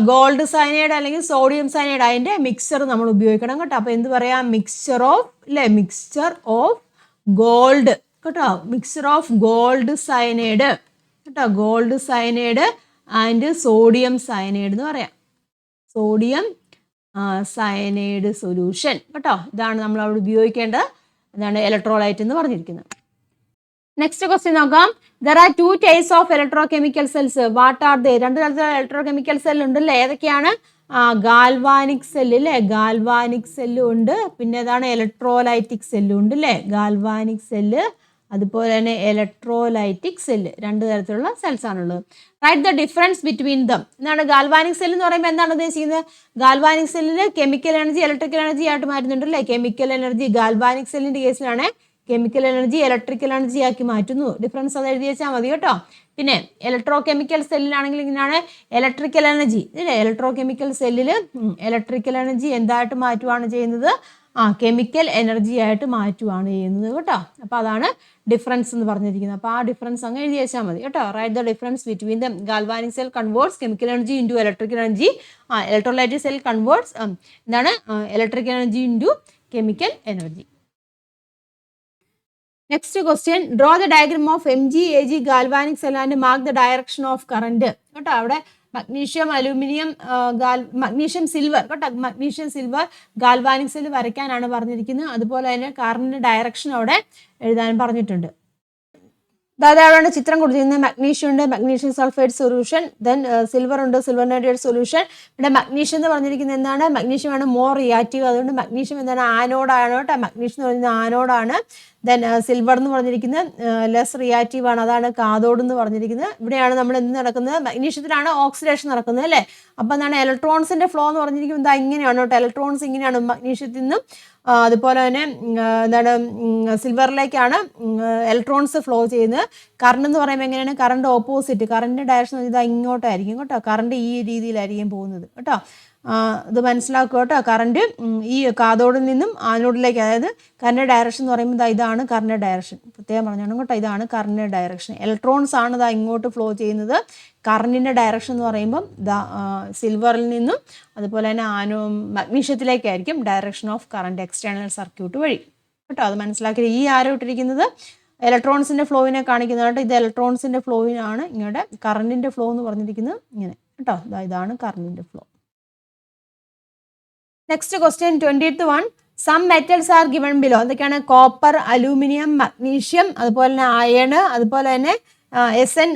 ഗോൾഡ് സയനൈഡ് അല്ലെങ്കിൽ സോഡിയം സയനൈഡ്, അതിൻ്റെ മിക്സ്ചർ നമ്മൾ ഉപയോഗിക്കണം കേട്ടോ. അപ്പോൾ എന്ത് പറയാം? മിക്സ്ചർ ഓഫ് ഗോൾഡ് കേട്ടോ. മിക്സ്ചർ ഓഫ് ഗോൾഡ് സയനൈഡ് കേട്ടോ. Gold cyanide and sodium cyanide എന്ന് പറയാം. സോഡിയം സയനൈഡ് സൊല്യൂഷൻ കേട്ടോ. ഇതാണ് നമ്മൾ അവിടെ ഉപയോഗിക്കേണ്ടത്. ഇതാണ് ഇലക്ട്രോലൈറ്റ് എന്ന് പറഞ്ഞിരിക്കുന്നത്. നെക്സ്റ്റ് ക്വസ്റ്റ്യൻ നോക്കാം. There are 2 types of electrochemical cells. What are they? 2 തരത്തിലുള്ള ഇലക്ട്രോകെമിക്കൽ സെൽ ഉണ്ടല്ലേ. ഏതൊക്കെയാണ്? ഗാൽവാനിക് സെല്ല് അല്ലേ. ഗാൽവാനിക് സെല്ലും ഉണ്ട്. പിന്നെ ഏതാണ്? ഇലക്ട്രോലൈറ്റിക് സെല്ലും ഉണ്ട് അല്ലേ. ഗാൽവാനിക് സെല്ല് അതുപോലെ തന്നെ ഇലക്ട്രോലൈറ്റിക് സെല്ല്, 2 തരത്തിലുള്ള സെൽസ് ആണുള്ളത്. Right the difference between them. എന്താണ് ഗാൽവാനിക് സെൽ എന്ന് പറയുമ്പോൾ എന്താണ് ഉദ്ദേശിക്കുന്നത്? ഗാൽവാനിക് സെല്ലിൽ കെമിക്കൽ എനർജി ഇലക്ട്രിക്കൽ എനർജി ആയിട്ട് മാറ്റുന്നുണ്ട് അല്ലേ. കെമിക്കൽ എനർജി ഗാൽവാനിക് സെല്ലിന്റെ കേസിലാണ് കെമിക്കൽ എനർജി ഇലക്ട്രിക്കൽ എനർജി ആക്കി മാറ്റുന്നു. ഡിഫറൻസ് അത് എഴുതി വെച്ചാൽ മതി കേട്ടോ. പിന്നെ ഇലക്ട്രോ കെമിക്കൽ സെല്ലിലാണെങ്കിൽ ഇങ്ങനെയാണ് ഇലക്ട്രിക്കൽ എനർജി ഇല്ലേ. ഇലക്ട്രോ കെമിക്കൽ സെല്ലിൽ ഇലക്ട്രിക്കൽ എനർജി എന്തായിട്ട് മാറ്റുകയാണ് ചെയ്യുന്നത്? കെമിക്കൽ എനർജി ആയിട്ട് മാറ്റുകയാണ് ചെയ്യുന്നത് കേട്ടോ. അപ്പോൾ അതാണ് ഡിഫറൻസ് എന്ന് പറഞ്ഞിരിക്കുന്നത്. അപ്പോൾ ആ ഡിഫറൻസ് അങ്ങ് എഴുതി വെച്ചാൽ മതി കേട്ടോ. Write the difference between the galvanic cell converts chemical energy into electrical energy. Electrolytic cell converts എന്താണ് electrical energy into chemical energy. Next question, draw the diagram of MgAg galvanic cell and mark the direction of current കേട്ടോ. അവിടെ magnesium, aluminium, magnesium silver കേട്ടോ. Magnesium silver galvanic cell വരയ്ക്കാനാണ് പറഞ്ഞിരിക്കുന്നത്. അതുപോലെ തന്നെ കറണ്ടിന്റെ direction അവിടെ എഴുതാൻ പറഞ്ഞിട്ടുണ്ട്. അതാണ് ചിത്രം കൊടുത്തിരിക്കുന്നത്. മഗ്നീഷ്യം ഉണ്ട്, magnesium sulphate solution. Then silver ഉണ്ട്, സിൽവർ നൈട്രേറ്റ് സൊല്യൂഷൻ. ഇവിടെ മഗ്നീഷ്യം എന്ന് പറഞ്ഞിരിക്കുന്നത് എന്താണ്? മഗ്നീഷ്യമാണ് മോർ റിയാക്റ്റീവ്. അതുകൊണ്ട് മഗ്നീഷ്യം എന്താണ്? ആനോഡാണ് കേട്ടോ. മഗ്നീഷ്യം എന്ന് പറയുന്നത് ആനോഡാണ്. ദെൻ സിൽവർ എന്ന് പറഞ്ഞിരിക്കുന്നത് ലെസ് റിയാക്റ്റീവ് ആണ്. അതാണ് കാഥോഡ് എന്ന് പറഞ്ഞിരിക്കുന്നത്. ഇവിടെയാണ് നമ്മൾ എന്ത് നടക്കുന്നത്? മഗ്നീഷ്യത്തിലാണ് ഓക്സിഡേഷൻ നടക്കുന്നത് അല്ലേ. അപ്പോൾ എന്താണ് ഇലക്ട്രോൺസിന്റെ ഫ്ലോ എന്ന് പറഞ്ഞിരിക്കുന്നത്? എന്താ ഇങ്ങനെയാണ് കേട്ടോ. ഇലക്ട്രോൺസ് ഇങ്ങനെയാണ് മഗ്നീഷ്യത്തിൽ നിന്നും അതുപോലെ തന്നെ എന്താണ് സിൽവറിലേക്കാണ് ഇലക്ട്രോൺസ് ഫ്ലോ ചെയ്യുന്നത്. കറണ്ട് എന്ന് പറയുമ്പോൾ എങ്ങനെയാണ്? Current opposite. കറണ്ട് ഡയറക്ഷൻ ഇതാ ഇങ്ങോട്ടായിരിക്കും കേട്ടോ. കറണ്ട് ഈ രീതിയിലായിരിക്കും പോകുന്നത് കേട്ടോ. ഇത് മനസ്സിലാക്കുക കേട്ടോ. കറണ്ട് ഈ കാഥോഡിൽ നിന്നും ആനോഡിലേക്ക്, അതായത് കറണ്ട് ഡയറക്ഷൻ എന്ന് പറയുമ്പോൾ ഇതാണ് കറണ്ട് ഡയറക്ഷൻ. പ്രത്യേകം പറഞ്ഞാണ് കേട്ടോ. ഇതാണ് കറണ്ട് ഡയറക്ഷൻ. ഇലക്ട്രോൺസ് ആണ് ഇതാ ഇങ്ങോട്ട് ഫ്ലോ ചെയ്യുന്നത്. കറണ്ടിൻ്റെ ഡയറക്ഷൻ എന്ന് പറയുമ്പം സിൽവറിൽ നിന്നും അതുപോലെ തന്നെ മഗ്നീഷ്യത്തിലേക്കായിരിക്കും direction of current external circuit വഴി കേട്ടോ. അത് മനസ്സിലാക്കി. ഈ ആരോ ഇട്ടിരിക്കുന്നത് ഇലക്ട്രോൺസിൻ്റെ ഫ്ലോവിനെ കാണിക്കുന്നത് കേട്ടോ. ഇത് ഇലക്ട്രോൺസിൻ്റെ ഫ്ലോവിനാണ്. ഇങ്ങോട്ട് കറണ്ടിൻ്റെ ഫ്ലോ എന്ന് പറഞ്ഞിരിക്കുന്നത് ഇങ്ങനെ കേട്ടോ. ഇതാണ് കറണ്ടിൻ്റെ flow. Next question 20th one. Some metals are given below. എന്തൊക്കെയാണ്? കോപ്പർ, അലൂമിനിയം, മഗ്നീഷ്യം, അതുപോലെ തന്നെ അയൺ, അതുപോലെ തന്നെ SN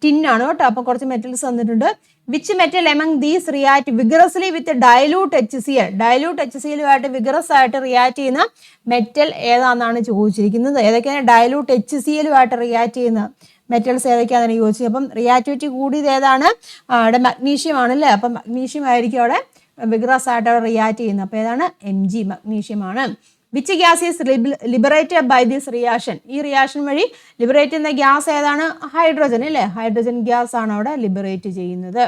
ടിൻ ആണ് കേട്ടോ. അപ്പോൾ കുറച്ച് മെറ്റൽസ് തന്നിട്ടുണ്ട്. Which metal among these react vigorously with dilute HCl. Dilute HCluമായിട്ട് വിഗറസ് ആയിട്ട് റിയാക്ട് ചെയ്യുന്ന മെറ്റൽ ഏതാണെന്നാണ് ചോദിച്ചിരിക്കുന്നത്. ഏതൊക്കെയാണ് ഡയലൂട്ട് HCluമായിട്ട് റിയാക്ട് ചെയ്യുന്ന മെറ്റൽസ് ഏതൊക്കെയാണെന്ന് ചോദിച്ചത്. അപ്പം റിയാക്ടിവിറ്റി കൂടിയത് ഏതാണ്? അവിടെ മഗ്നീഷ്യം ആണല്ലേ. അപ്പം മഗ്നീഷ്യം ആയിരിക്കും അവിടെ വിഗ്രസ് ആയിട്ട് അവിടെ റിയാക്ട് ചെയ്യുന്നത്. അപ്പോൾ ഏതാണ്? Mg, മഗ്നീഷ്യമാണ്. Which gas is liberated by this reaction. ഈ റിയാക്ഷൻ വഴി ലിബറേറ്റ് ചെയ്യുന്ന ഗ്യാസ് ഏതാണ്? ഹൈഡ്രജൻ അല്ലേ. ഹൈഡ്രജൻ ഗ്യാസ് ആണ് അവിടെ ലിബറേറ്റ് ചെയ്യുന്നത്.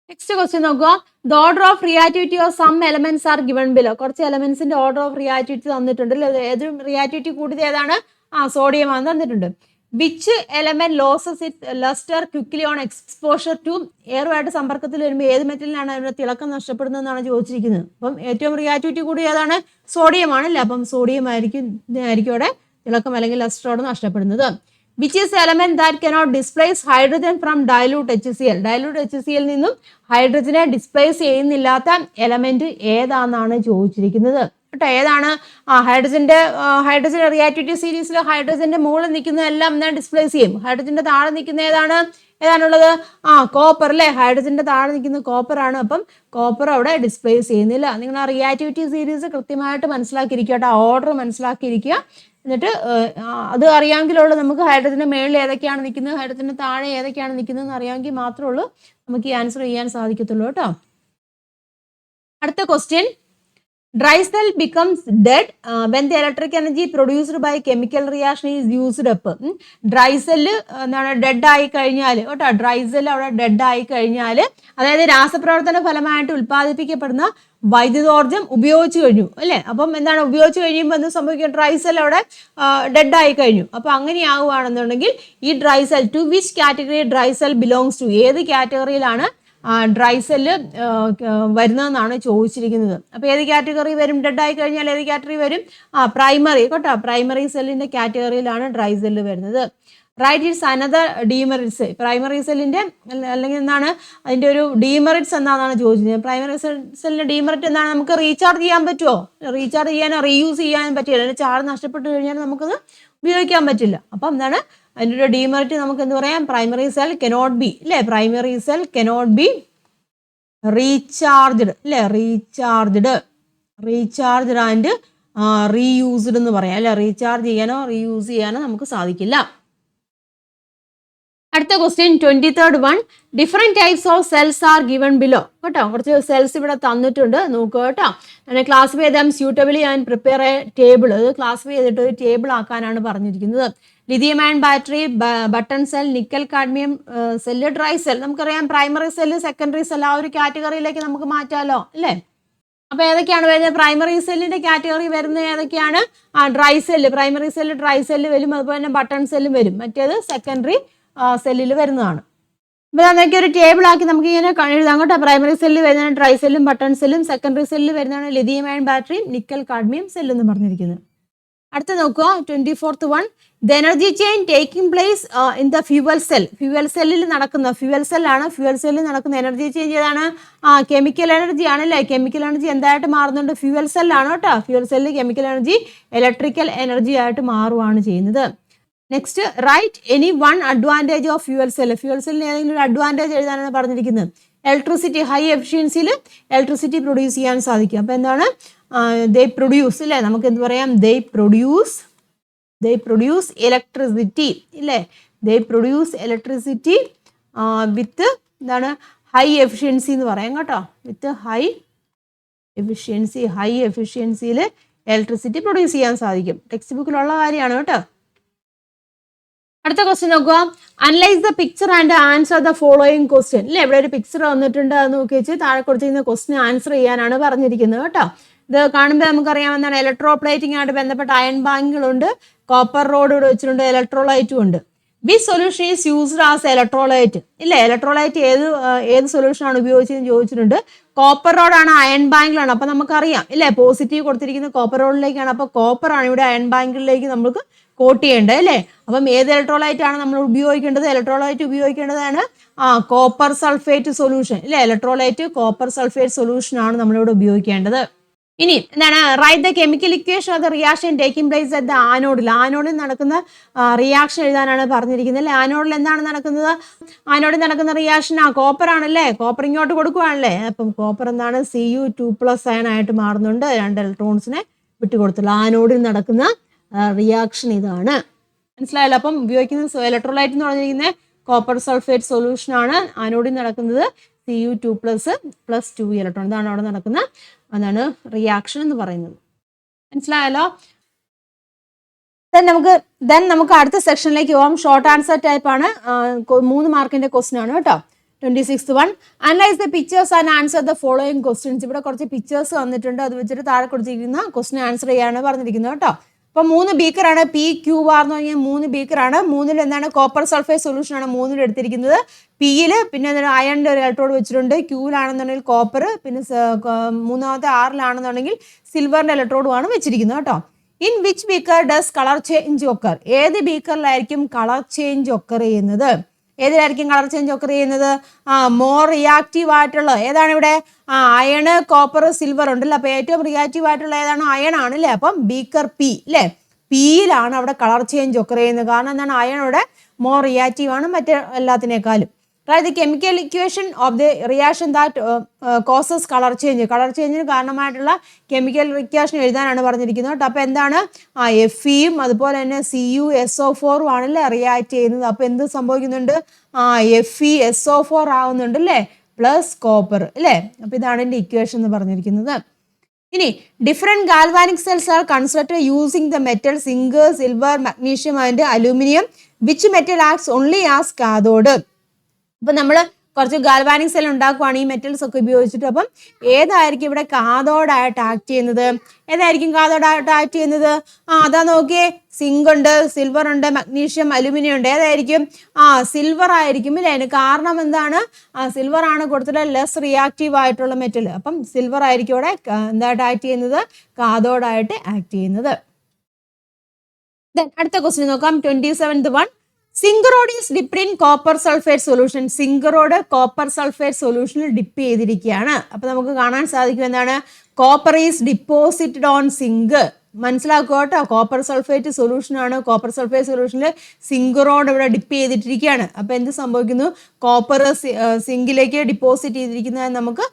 നെക്സ്റ്റ് ക്വസ്റ്റ്യൻ നോക്കുക. The order of reactivity of some elements are given below. കുറച്ച് എലമെന്റ്സിന്റെ ഓർഡർ ഓഫ് റിയാക്ടിവിറ്റി തന്നിട്ടുണ്ട്. ഏത് റിയാക്ടിവിറ്റി കൂടിയത് ഏതാണ്? സോഡിയം ആണ് തന്നിട്ടുണ്ട്. Which element loses its lustre quickly on exposure to. എയറുമായിട്ട് സമ്പർക്കത്തിൽ വരുമ്പോൾ ഏത് മെറ്റലിനാണ് അതിന്റെ തിളക്കം നഷ്ടപ്പെടുന്നതെന്നാണ് ചോദിച്ചിരിക്കുന്നത്. അപ്പം ഏറ്റവും റിയാക്ടിവിറ്റി കൂടി ഏതാണ്? സോഡിയം ആണല്ലേ. അപ്പം സോഡിയം ആയിരിക്കും അവിടെ തിളക്കം അല്ലെങ്കിൽ ലസ്റ്ററോട് നഷ്ടപ്പെടുന്നത്. Which is element that cannot displace hydrogen from dilute HCl. Dilute HCl നിന്നും ഹൈഡ്രജനെ ഡിസ്പ്ലേസ് ചെയ്യുന്നില്ലാത്ത എലമെന്റ് ഏതാണെന്നാണ് ചോദിച്ചിരിക്കുന്നത് കേട്ടോ. ഏതാണ്? ഹൈഡ്രജൻ റിയാക്ടിവിറ്റി സീരീസിൽ ഹൈഡ്രജന്റെ മുകളിൽ നിൽക്കുന്നതെല്ലാം എന്താണ്? ഡിസ്പ്ലേസ് ചെയ്യും. ഹൈഡ്രജന്റെ താഴെ നിൽക്കുന്ന ഏതാണുള്ളത്? കോപ്പർ അല്ലേ. ഹൈഡ്രജന്റെ താഴെ നിൽക്കുന്ന കോപ്പർ ആണ്. അപ്പം കോപ്പർ അവിടെ ഡിസ്പ്ലേസ് ചെയ്യുന്നില്ല. നിങ്ങൾ ആ റിയാക്ടിവിറ്റി സീരീസ് കൃത്യമായിട്ട് മനസ്സിലാക്കിയിരിക്കുക കേട്ടോ. ഓർഡർ മനസ്സിലാക്കിയിരിക്കുക. എന്നിട്ട് അത് അറിയാമെങ്കിലുള്ളൂ നമുക്ക് ഹൈഡ്രജന്റെ മേളിൽ ഏതൊക്കെയാണ് നിൽക്കുന്നത്, ഹൈഡ്രജന്റെ താഴെ ഏതൊക്കെയാണ് നിൽക്കുന്നതെന്ന് അറിയാമെങ്കിൽ മാത്രമേ ഉള്ളൂ നമുക്ക് ഈ ആൻസർ ചെയ്യാൻ സാധിക്കത്തുള്ളൂ കേട്ടോ. അടുത്ത question. Dry cell becomes dead when the electric energy produced by chemical reaction is used up. Dry cell എന്താണ്? ഡെഡ് ആയി കഴിഞ്ഞാൽ കേട്ടോ. ഡ്രൈ സെല്ല് അവിടെ ഡെഡ് ആയി കഴിഞ്ഞാൽ, അതായത് രാസപ്രവർത്തന ഫലമായിട്ട് ഉൽപ്പാദിപ്പിക്കപ്പെടുന്ന വൈദ്യുതോർജ്ജം ഉപയോഗിച്ചു കഴിഞ്ഞു അല്ലേ. അപ്പം എന്താണ്? ഉപയോഗിച്ച് കഴിയുമ്പോൾ എന്ത് സംഭവിക്കും? ഡ്രൈ സെൽ അവിടെ ഡെഡ് ആയി കഴിഞ്ഞു. അപ്പോൾ അങ്ങനെയാവുകയാണെന്നുണ്ടെങ്കിൽ ഈ dry cell to which category dry cell belongs to. ഏത് കാറ്റഗറിയിലാണ് ഡ്രൈ സെല്ല് വരുന്നതെന്നാണ് ചോദിച്ചിരിക്കുന്നത്. അപ്പോൾ ഏത് കാറ്റഗറി വരും? ഡെഡ് ആയി കഴിഞ്ഞാൽ ഏത് കാറ്റഗറി വരും? പ്രൈമറി കേട്ടോ. പ്രൈമറി സെല്ലിന്റെ കാറ്റഗറിയിലാണ് ഡ്രൈ സെല്ല് വരുന്നത്. Right it's another demerits. Primary സെല്ലിന്റെ അല്ലെങ്കിൽ എന്താണ് അതിന്റെ ഒരു ഡീമെറിറ്റ്സ് എന്താണെന്നാണ് ചോദിച്ചത്. പ്രൈമറി സെല്ലിന്റെ ഡീമെറിറ്റ് എന്താണ്? നമുക്ക് റീചാർജ് ചെയ്യാൻ പറ്റുമോ? റീചാർജ് ചെയ്യാനോ റീയൂസ് ചെയ്യാനും പറ്റില്ല. അതിന്റെ ചാർജ് നഷ്ടപ്പെട്ട് കഴിഞ്ഞാൽ നമുക്കത് ഉപയോഗിക്കാൻ പറ്റില്ല. അപ്പം എന്താണ് അതിൻ്റെ ഒരു ഡീമെറിറ്റ്? നമുക്ക് എന്ത് പറയാം? പ്രൈമറി സെൽ കനോട്ട് ബി അല്ലേ. Primary cell cannot be recharged അല്ലേ. റീചാർജ്ഡ് ആൻഡ് റീയൂസ്ഡ് എന്ന് പറയാം അല്ലെ. റീചാർജ് ചെയ്യാനോ റീയൂസ് ചെയ്യാനോ നമുക്ക് സാധിക്കില്ല. അടുത്ത question 23rd one. Different types of cells are given below കേട്ടോ. കുറച്ച് സെൽസ് ഇവിടെ തന്നിട്ടുണ്ട്, നോക്കുക കേട്ടോ. Classify them suitably and prepare a table. അത് ക്ലാസിഫൈ ചെയ്തിട്ട് ഒരു ടേബിൾ ആക്കാനാണ് പറഞ്ഞിരിക്കുന്നത്. Lithium ion battery, button cell, nickel cadmium cell, dry cell. നമുക്കറിയാം പ്രൈമറി സെല്ല്, സെക്കൻഡറി സെൽ ആ ഒരു കാറ്റഗറിയിലേക്ക് നമുക്ക് മാറ്റാമല്ലോ അല്ലേ. അപ്പോൾ ഏതൊക്കെയാണ് വരുന്നത്? പ്രൈമറി സെല്ലിന്റെ കാറ്റഗറി വരുന്നത് ഏതൊക്കെയാണ്? Dry cell. Primary cell dry cell വരും. അതുപോലെ തന്നെ ബട്ടൺ സെല്ലും വരും. മറ്റേത് സെക്കൻഡറി സെല്ലിൽ വരുന്നതാണ്. അപ്പോൾ അതൊക്കെ ഒരു ടേബിൾ ആക്കി നമുക്ക് ഇങ്ങനെ എഴുതാം കേട്ടോ. പ്രൈമറി സെല്ലിൽ വരുന്നതാണ് ഡ്രൈ സെല്ലും ബട്ടൺ സെല്ലും. സെക്കൻഡറി സെല്ലിൽ വരുന്നതാണ് ലിഥിയം അയൺ ബാറ്ററിയും നിക്കൽ കാഡ്മിയം സെല്ലും എന്ന് പറഞ്ഞിരിക്കുന്നത്. അടുത്ത നോക്കുക 24th one. The energy chain taking place in the fuel cell. Fuel സെല്ലിൽ നടക്കുന്ന ഫ്യൂവൽ സെല്ലിൽ നടക്കുന്ന എനർജി ചേഞ്ച് ഏതാണ്? കെമിക്കൽ എനർജി ആണല്ലേ. കെമിക്കൽ എനർജി എന്തായിട്ട് മാറുന്നുണ്ട്? ഫ്യൂവൽ സെല്ലാണ് കേട്ടോ. ഫ്യൂവൽ സെല്ലിൽ കെമിക്കൽ എനർജി ഇലക്ട്രിക്കൽ എനർജി ആയിട്ട് മാറുകയാണ് ചെയ്യുന്നത്. Next, right any one advantage of fuel cell. Fuel സെല്ലിന് ഏതെങ്കിലും ഒരു അഡ്വാൻറ്റേജ് എഴുതാനാണ് പറഞ്ഞിരിക്കുന്നത്. ഇലക്ട്രിസിറ്റി, ഹൈ എഫിഷ്യൻസിയിൽ ഇലക്ട്രിസിറ്റി പ്രൊഡ്യൂസ് ചെയ്യാൻ സാധിക്കും. അപ്പോൾ എന്താണ്? ദേ പ്രൊഡ്യൂസ് അല്ലേ. നമുക്ക് എന്ത് പറയാം? ദേ പ്രൊഡ്യൂസ് ഇലക്ട്രിസിറ്റി ഇല്ലേ. ദേ പ്രൊഡ്യൂസ് ഇലക്ട്രിസിറ്റി വിത്ത് എന്താണ്? ഹൈ എഫിഷ്യൻസി എന്ന് പറയാം കേട്ടോ. വിത്ത് ഹൈ എഫിഷ്യൻസിയിൽ ഇലക്ട്രിസിറ്റി പ്രൊഡ്യൂസ് ചെയ്യാൻ സാധിക്കും. ടെക്സ്റ്റ് ബുക്കിലുള്ള കാര്യമാണ് കേട്ടോ. അടുത്ത ക്വസ്റ്റ്യൻ നോക്കുക. Analyse the picture and answer the following question ഇല്ലേ. ഇവിടെ ഒരു പിക്ചർ വന്നിട്ടുണ്ട്, അത് നോക്കി വെച്ച് താഴെ കൊടുത്തിരിക്കുന്ന ക്വസ്റ്റ്യൻ ആൻസർ ചെയ്യാനാണ് പറഞ്ഞിരിക്കുന്നത് കേട്ടോ. ഇത് കാണുമ്പോൾ നമുക്കറിയാം എന്താണ്? ഇലക്ട്രോപ്ലേറ്റിംഗ് ആയിട്ട് ബന്ധപ്പെട്ട അയൺ ബാങ്കുകളുണ്ട്, കോപ്പർ റോഡ് ഇവിടെ വെച്ചിട്ടുണ്ട്, ഇലക്ട്രോലൈറ്റും ഉണ്ട്. Which solution is used as electrolyte ഇല്ലേ. ഇലക്ട്രോലൈറ്റ് ഏത് സൊല്യൂഷനാണ് ഉപയോഗിച്ചതെന്ന് ചോദിച്ചിട്ടുണ്ട്. കോപ്പർ റോഡാണ്, അയൺ ബാങ്കിലാണ്. അപ്പോൾ നമുക്കറിയാം ഇല്ലേ, പോസിറ്റീവ് കൊടുത്തിരിക്കുന്ന കോപ്പർ റോഡിലേക്കാണ്. അപ്പോൾ കോപ്പർ ആണ് ഇവിടെ അയൺ ബാങ്കിലേക്ക് നമുക്ക് കോട്ട് ചെയ്യേണ്ടത് അല്ലേ. അപ്പം ഏത് ഇലക്ട്രോലൈറ്റ് ആണ് നമ്മൾ ഉപയോഗിക്കേണ്ടത്? ഇലക്ട്രോലൈറ്റ് ഉപയോഗിക്കേണ്ടതാണ് കോപ്പർ സൾഫേറ്റ് സൊല്യൂഷൻ അല്ലേ. ഇലക്ട്രോലൈറ്റ് കോപ്പർ സൾഫേറ്റ് സൊല്യൂഷൻ ആണ് നമ്മളിവിടെ ഉപയോഗിക്കേണ്ടത്. ഇനി എന്താണ്? Write the chemical equation of the reaction taking place at the ആനോഡിൽ. ആനോഡിൽ നടക്കുന്ന റിയാക്ഷൻ എഴുതാനാണ് പറഞ്ഞിരിക്കുന്നത് അല്ലേ. ആനോഡിൽ എന്താണ് നടക്കുന്നത്? ആനോഡിൽ നടക്കുന്ന റിയാക്ഷൻ കോപ്പർ ആണല്ലേ. കോപ്പർ ഇങ്ങോട്ട് കൊടുക്കുവാണല്ലേ. അപ്പം കോപ്പർ എന്താണ്? Cu2+ അയൺ ആയിട്ട് മാറുന്നുണ്ട്. 2 ഇലക്ട്രോൺസിനെ വിട്ടുകൊടുത്തുള്ള ആനോഡിൽ നടക്കുന്ന റിയാക്ഷൻ ഇതാണ്. മനസ്സിലായല്ലോ. അപ്പം ഉപയോഗിക്കുന്ന ഇലക്ട്രോലൈറ്റ് എന്ന് പറഞ്ഞിരിക്കുന്നത് കോപ്പർ സൾഫേറ്റ് സൊല്യൂഷൻ ആണ്. ആനോഡിൽ നടക്കുന്നത് Cu2+ 2 ഇലക്ട്രോൺ. ഇതാണ് അവിടെ നടക്കുന്ന അതാണ് റിയാക്ഷൻ എന്ന് പറയുന്നത്. മനസ്സിലായല്ലോ. നമുക്ക് അടുത്ത സെക്ഷനിലേക്ക് പോകാം. ഷോർട്ട് ആൻസർ ടൈപ്പ് ആണ്. 3 മാർക്കിന്റെ ക്വസ്റ്റ്യൻ ആണ് കേട്ടോ. 26th one. Analyze the pictures and answer the following questions. ഇവിടെ കുറച്ച് പിക്ചേഴ്സ് വന്നിട്ടുണ്ട്. അത് വെച്ചിട്ട് താഴെ കൊടുത്തിരിക്കുന്ന ക്വസ്റ്റ്യൻ ആൻസർ ചെയ്യാനാണ് പറഞ്ഞിരിക്കുന്നത് കേട്ടോ. അപ്പൊ 3 ബീക്കറാണ്. PQ എന്ന് പറഞ്ഞാൽ 3 ബീക്കറാണ്. 3-ൽ എന്താണ്? കോപ്പർ സൾഫേറ്റ് സൊല്യൂഷൻ ആണ് 3-ൽ എടുത്തിരിക്കുന്നത്. Pയിൽ പിന്നെ അയണിന്റെ ഒരു ഇലക്ട്രോഡ് വെച്ചിട്ടുണ്ട്. Qലാണെന്നുണ്ടെങ്കിൽ കോപ്പർ, പിന്നെ മൂന്നാമത്തെ 6-ലാണെന്നുണ്ടെങ്കിൽ സിൽവറിന്റെ ഇലക്ട്രോഡുമാണ് വെച്ചിരിക്കുന്നത് കേട്ടോ. In which beaker does colour change occur? ഏത് ബീക്കറിലായിരിക്കും കളർ ചേഞ്ച് ഒക്കർ ചെയ്യുന്നത്? ഏതിലായിരിക്കും കളർ ചേഞ്ച് ഒക്കർ ചെയ്യുന്നത്? മോർ റിയാക്റ്റീവ് ആയിട്ടുള്ള ഏതാണ് ഇവിടെ? അയണ്, കോപ്പർ, സിൽവർ ഉണ്ടല്ലോ. അപ്പൊ ഏറ്റവും റിയാക്റ്റീവ് ആയിട്ടുള്ള ഏതാണ്? അയൺ ആണ് അല്ലേ. അപ്പം ബീക്കർ P അല്ലേ. Pയിലാണ് അവിടെ കളർ ചേഞ്ച് ഒക്കർ ചെയ്യുന്നത്. കാരണം എന്താണ്? അയണോടെ മോർ റിയാക്റ്റീവ് ആണ് മറ്റേ എല്ലാത്തിനേക്കാളും. അതായത് chemical equation of the reaction that causes colour change. Colour ചേഞ്ചിന് കാരണമായിട്ടുള്ള കെമിക്കൽ ഇക്വേഷൻ എഴുതാനാണ് പറഞ്ഞിരിക്കുന്നത് കേട്ടോ. അപ്പോൾ എന്താണ്? Feയും അതുപോലെ തന്നെ CuSO4 ആണല്ലേ റിയാക്ട് ചെയ്യുന്നത്. അപ്പോൾ എന്ത് സംഭവിക്കുന്നുണ്ട്? FeSO4 ആവുന്നുണ്ട് അല്ലേ, പ്ലസ് കോപ്പർ അല്ലേ. അപ്പോൾ ഇതാണ് എൻ്റെ ഇക്വേഷൻ എന്ന് പറഞ്ഞിരിക്കുന്നത്. ഇനി different galvanic cells are constructed using the metal zinc, silver, magnesium and aluminium. Which metal acts only as cathode? അപ്പം നമ്മൾ കുറച്ച് ഗാൽവാനിക് സെൽ ഉണ്ടാക്കുവാണ് ഈ മെറ്റൽസ് ഒക്കെ ഉപയോഗിച്ചിട്ട്. അപ്പം ഏതായിരിക്കും ഇവിടെ കാഥോഡായിട്ട് ആക്ട് ചെയ്യുന്നത്? ഏതായിരിക്കും കാഥോഡായിട്ട് ആക്ട് ചെയ്യുന്നത്? അതാ നോക്കിയേ, സിങ്ക് ഉണ്ട്, സിൽവർ ഉണ്ട്, മഗ്നീഷ്യം, അലുമിനിയം ഉണ്ട്. ഏതായിരിക്കും? സിൽവർ ആയിരിക്കും അല്ലേ. അതിന് കാരണം എന്താണ്? സിൽവർ ആണ് കൊടുത്തിട്ട് ലെസ് റിയാക്റ്റീവ് ആയിട്ടുള്ള മെറ്റൽ. അപ്പം സിൽവർ ആയിരിക്കും ഇവിടെ എന്തായിട്ട് ആക്ട് ചെയ്യുന്നത്? കാഥോഡായിട്ട് ആക്ട് ചെയ്യുന്നത്. അടുത്ത ക്വസ്റ്റ്യൻ നോക്കാം. 27th one. Zinc rod is dipped in copper sulphate solution. Zinc rod copper sulphate സൊല്യൂഷനിൽ ഡിപ്പ് ചെയ്തിരിക്കുകയാണ്. അപ്പൊ നമുക്ക് കാണാൻ സാധിക്കും എന്താണ്? Copper is deposited on zinc. മനസ്സിലാക്കുക കേട്ടോ. കോപ്പർ സൾഫേറ്റ് സൊല്യൂഷൻ ആണ്. കോപ്പർ സൾഫേറ്റ് സൊല്യൂഷനിൽ സിങ്ക് റോഡ് ഇവിടെ ഡിപ്പ് ചെയ്തിട്ടിരിക്കുകയാണ്. അപ്പൊ എന്ത് സംഭവിക്കുന്നു? കോപ്പർ സിങ്കിലേക്ക് ഡിപ്പോസിറ്റ് ചെയ്തിരിക്കുന്നത് നമുക്ക്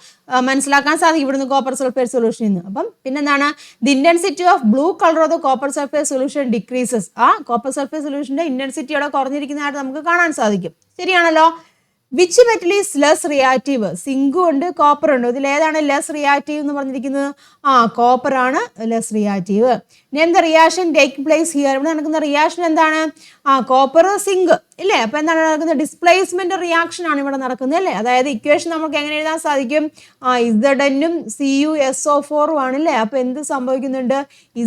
മനസ്സിലാക്കാൻ സാധിക്കും ഇവിടുന്ന് കോപ്പർ സൾഫേറ്റ് സൊല്യൂഷനിൽ നിന്ന്. അപ്പം പിന്നെന്താണ്? The intensity of blue colour of the copper sulphate solution decreases. Copper sulphate സൊല്യൂഷന്റെ ഇന്റൻസിറ്റിയോടെ കുറഞ്ഞിരിക്കുന്നതായിട്ട് നമുക്ക് കാണാൻ സാധിക്കും. ശരിയാണല്ലോ. Which metal is less reactive? സിങ്കും ഉണ്ട്, കോപ്പർ ഉണ്ട്. ഇതിൽ ഏതാണ് ലെസ് റിയാക്റ്റീവ് എന്ന് പറഞ്ഞിരിക്കുന്നത്? കോപ്പർ ആണ് less reactive. Name the reaction take place here. ഇവിടെ നടക്കുന്ന റിയാക്ഷൻ എന്താണ്? കോപ്പർ സിങ്ക് ഇല്ലേ. അപ്പൊ എന്താണ് നടക്കുന്നത്? ഡിസ്പ്ലേസ്മെന്റ് റിയാക്ഷൻ ആണ് ഇവിടെ നടക്കുന്നത് അല്ലേ. അതായത് ഇക്വേഷൻ നമുക്ക് എങ്ങനെ എഴുതാൻ സാധിക്കും? Zn-ഉം CuSO4 ആണല്ലേ. അപ്പൊ എന്ത് സംഭവിക്കുന്നുണ്ട്?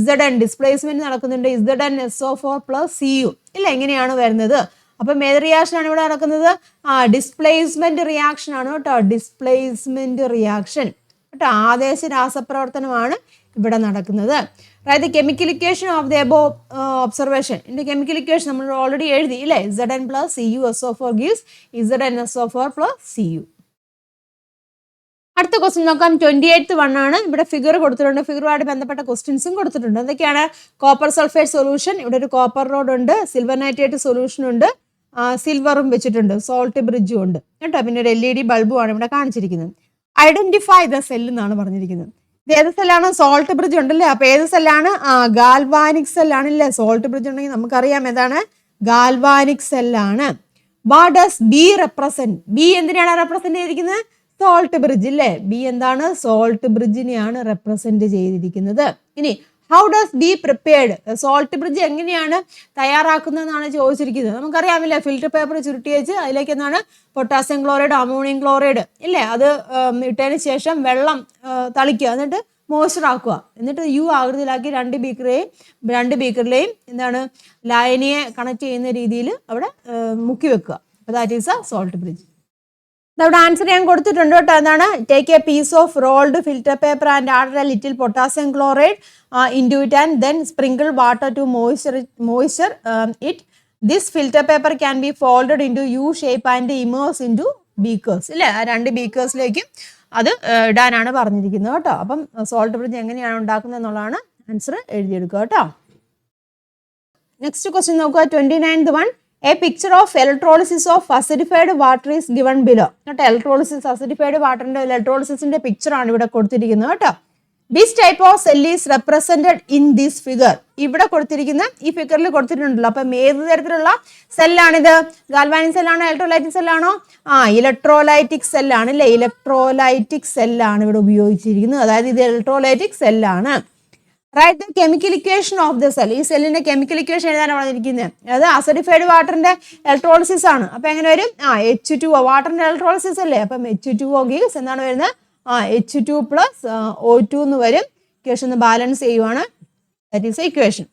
Zn ഡിസ്പ്ലേസ്മെന്റ് നടക്കുന്നുണ്ട്. ZnSO4 + Cu ഇല്ലേ. എങ്ങനെയാണ് വരുന്നത്? അപ്പം ഏത് റിയാക്ഷൻ ആണ് ഇവിടെ നടക്കുന്നത്? ഡിസ്പ്ലേസ്മെന്റ് റിയാക്ഷൻ ആണ് കേട്ടോ. ഡിസ്പ്ലേസ്മെന്റ് റിയാക്ഷൻ കേട്ടോ. ആദേശ രാസപ്രവർത്തനമാണ് ഇവിടെ നടക്കുന്നത്. അതായത് chemical equation of the above observation. ഇതിന്റെ കെമിക്കൽ ഇക്വേഷൻ നമ്മൾ ഓൾറെഡി എഴുതി ഇല്ലേ. Zn + CuSO4 gives ZnSO4 + Cu. അടുത്ത ക്വസ്റ്റ്യൻ നോക്കാം. 28th one ആണ്. ഇവിടെ ഫിഗർ കൊടുത്തിട്ടുണ്ട്. ഫിഗറുമായിട്ട് ബന്ധപ്പെട്ട ക്വസ്റ്റ്യൻസും കൊടുത്തിട്ടുണ്ട്. എന്തൊക്കെയാണ്? Copper sulphate solution. ഇവിടെ ഒരു കോപ്പർ റോഡ് ഉണ്ട്. സിൽവർ നൈട്രേറ്റ് സൊല്യൂഷൻ ഉണ്ട്. സിൽവറും വെച്ചിട്ടുണ്ട്. സോൾട്ട് ബ്രിഡ്ജും ഉണ്ട് കേട്ടോ. പിന്നെ ഒരു LED ബൾബുമാണ് ഇവിടെ കാണിച്ചിരിക്കുന്നത്. ഐഡന്റിഫൈ ദ സെൽ എന്നാണ് പറഞ്ഞിരിക്കുന്നത്. ഇത് ഏത് സെല്ലാണ്? സോൾട്ട് ബ്രിഡ്ജ് ഉണ്ടല്ലേ. അപ്പൊ ഏത് സെല്ലാണ്? ഗാൽവാനിക് സെല്ലാണല്ലേ. സോൾട്ട് ബ്രിഡ്ജ് ഉണ്ടെങ്കിൽ നമുക്കറിയാം ഏതാണ്? ഗാൽവാനിക് സെല്ലാണ്. What does B represent? B എന്തിനാണ് റെപ്രസെന്റ് ചെയ്തിരിക്കുന്നത്? സോൾട്ട് ബ്രിഡ്ജ് ഇല്ലേ. ബി എന്താണ്? സോൾട്ട് ബ്രിഡ്ജിനെയാണ് റെപ്രസെന്റ് ചെയ്തിരിക്കുന്നത്. ഇനി how does B prepared? Salt bridge എങ്ങനെയാണ് തയ്യാറാക്കുന്നതെന്നാണ് ചോദിച്ചിരിക്കുന്നത്. നമുക്കറിയാമില്ലേ, ഫിൽറ്റർ പേപ്പർ ചുരുട്ടി വെച്ച് അതിലേക്ക് എന്താണ് പൊട്ടാസ്യം ക്ലോറൈഡ്, അമോണിയം ക്ലോറൈഡ് ഇല്ലേ, അത് ഇട്ടതിന് ശേഷം വെള്ളം തളിക്കുക, എന്നിട്ട് മോയ്സ്ചർ ആക്കുക, എന്നിട്ട് യു ആകൃതിയിലാക്കി രണ്ട് ബീക്കറിലെയും എന്താണ് ലായനിയെ കണക്ട് ചെയ്യുന്ന രീതിയിൽ അവിടെ മുക്കി വെക്കുക. അപ്പോൾ that is a salt bridge. ഇവിടെ ആൻസർ ഞാൻ കൊടുത്തിട്ടുണ്ട് കേട്ടോ. എന്താണ്? Take a piece of rolled filter paper and add a little potassium chloride into it and then sprinkle water to moisture it. This filter paper can be folded into U shape and immersed into beakers. ഇല്ലേ? ആ 2 ബീക്കേഴ്സിലേക്ക് അത് ഇടാനാണ് പറഞ്ഞിരിക്കുന്നത് കേട്ടോ. അപ്പം salt bridge എങ്ങനെയാണ് ഉണ്ടാക്കുന്നത് എന്നുള്ളതാണ് answer എഴുതിയെടുക്കുക കേട്ടോ. നെക്സ്റ്റ് ക്വസ്റ്റ്യൻ നോക്കുക. 29th one. A picture of electrolysis of acidified water is given below. കേട്ടോ, electrolysis acidified വാട്ടറിന്റെ ഇലക്ട്രോളിസിന്റെ പിക്ചർ ആണ് ഇവിടെ കൊടുത്തിരിക്കുന്നത് കേട്ടോ. Which type of cell is represented in this figure? ഇവിടെ കൊടുത്തിരിക്കുന്ന ഈ ഫിഗറിൽ കൊടുത്തിട്ടുണ്ടല്ലോ. അപ്പം ഏത് തരത്തിലുള്ള സെല്ലാണിത്? ഗാൽവാനിക് സെല്ലാണോ ഇലക്ട്രോലൈറ്റിക് സെല്ലാണോ? ഇലക്ട്രോലൈറ്റിക് സെല്ലാണ് അല്ലേ. ഇലക്ട്രോലൈറ്റിക് സെല്ലാണ് ഇവിടെ ഉപയോഗിച്ചിരിക്കുന്നത്. അതായത് ഇത് ഇലക്ട്രോലൈറ്റിക് സെല്ലാണ്. Write the chemical equation of the cell. ഈ സെല്ലിന്റെ കെമിക്കൽ ഇക്വേഷൻ എഴുതാനാണ് പറഞ്ഞിരിക്കുന്നത്. അത് അസിഡിഫൈഡ് വാട്ടറിന്റെ ഇലക്ട്രോളിസിസ് ആണ്. അപ്പൊ എങ്ങനെ വരും? H2O വാട്ടറിന്റെ ഇലക്ട്രോളിസിസ് അല്ലേ. അപ്പം H2O ഗീവ്സ് എന്താണ് വരുന്നത്? H2 പ്ലസ് O2 എന്ന് വരും. ഇക്വേഷൻ ബാലൻസ് ചെയ്യുവാണ്. That is equation.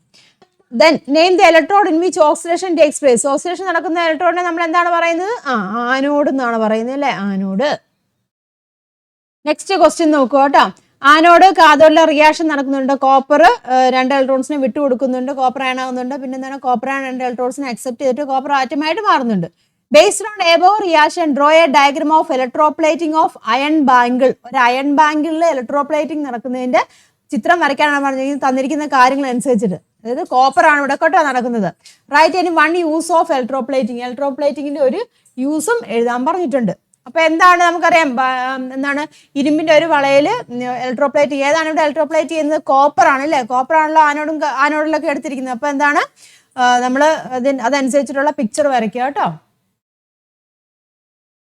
Then name the electrode in which oxidation takes place. Oxidation നടക്കുന്ന ഇലക്ട്രോഡിനെ നമ്മൾ എന്താണ് പറയുന്നത്? ആനോഡ് എന്നാണ് പറയുന്നത് അല്ലേ. ആനോഡ്. നെക്സ്റ്റ് ക്വസ്റ്റ്യൻ നോക്കുക കേട്ടോ. ആനോഡ് കാഥോഡിലെ റിയാക്ഷൻ നടക്കുന്നുണ്ട്. കോപ്പർ 2 ഇലക്ട്രോൺസിനെ വിട്ടു കൊടുക്കുന്നുണ്ട്. കോപ്പർ അയൺ ആവുന്നുണ്ട്. പിന്നെ എന്താണ്? കോപ്പർ അയൺ 2 ഇലക്ട്രോൺസിനെ അക്സെപ്റ്റ് ചെയ്തിട്ട് കോപ്പർ ആറ്റമായിട്ട് മാറുന്നുണ്ട്. Based on above reaction, draw a diagram of electroplating of iron bangle. ഒരു അയൺ ബാങ്കിളിൽ ഇലക്ട്രോപ്ലേറ്റിംഗ് നടക്കുന്നതിന്റെ ചിത്രം വരയ്ക്കാനാണ് പറഞ്ഞിരിക്കുന്നത് തന്നിരിക്കുന്ന കാര്യങ്ങൾ അനുസരിച്ചിട്ട്. അതായത് കോപ്പർ ആണ് ഇവിടെ കേട്ടോ നടക്കുന്നത്. റൈറ്റ് ഇനി 1 യൂസ് ഓഫ് ഇലക്ട്രോപ്ലേറ്റിംഗ്. ഇലക്ട്രോപ്ലേറ്റിംഗിന്റെ ഒരു യൂസും എഴുതാൻ പറഞ്ഞിട്ടുണ്ട്. അപ്പൊ എന്താണ് നമുക്കറിയാം? എന്താണ്? ഇരുമ്പിന്റെ ഒരു വളയിൽ ഇലക്ട്രോപ്ലേറ്റ്. ഏതാണ് ഇവിടെ ഇലക്ട്രോപ്ലേറ്റ് ചെയ്യുന്നത്? കോപ്പർ ആണ് അല്ലേ. കോപ്പർ ആണല്ലോ ആനോഡിലൊക്കെ എടുത്തിരിക്കുന്നത്. അപ്പൊ എന്താണ്? നമ്മൾ അതനുസരിച്ചിട്ടുള്ള പിക്ചർ വരയ്ക്കുക കേട്ടോ.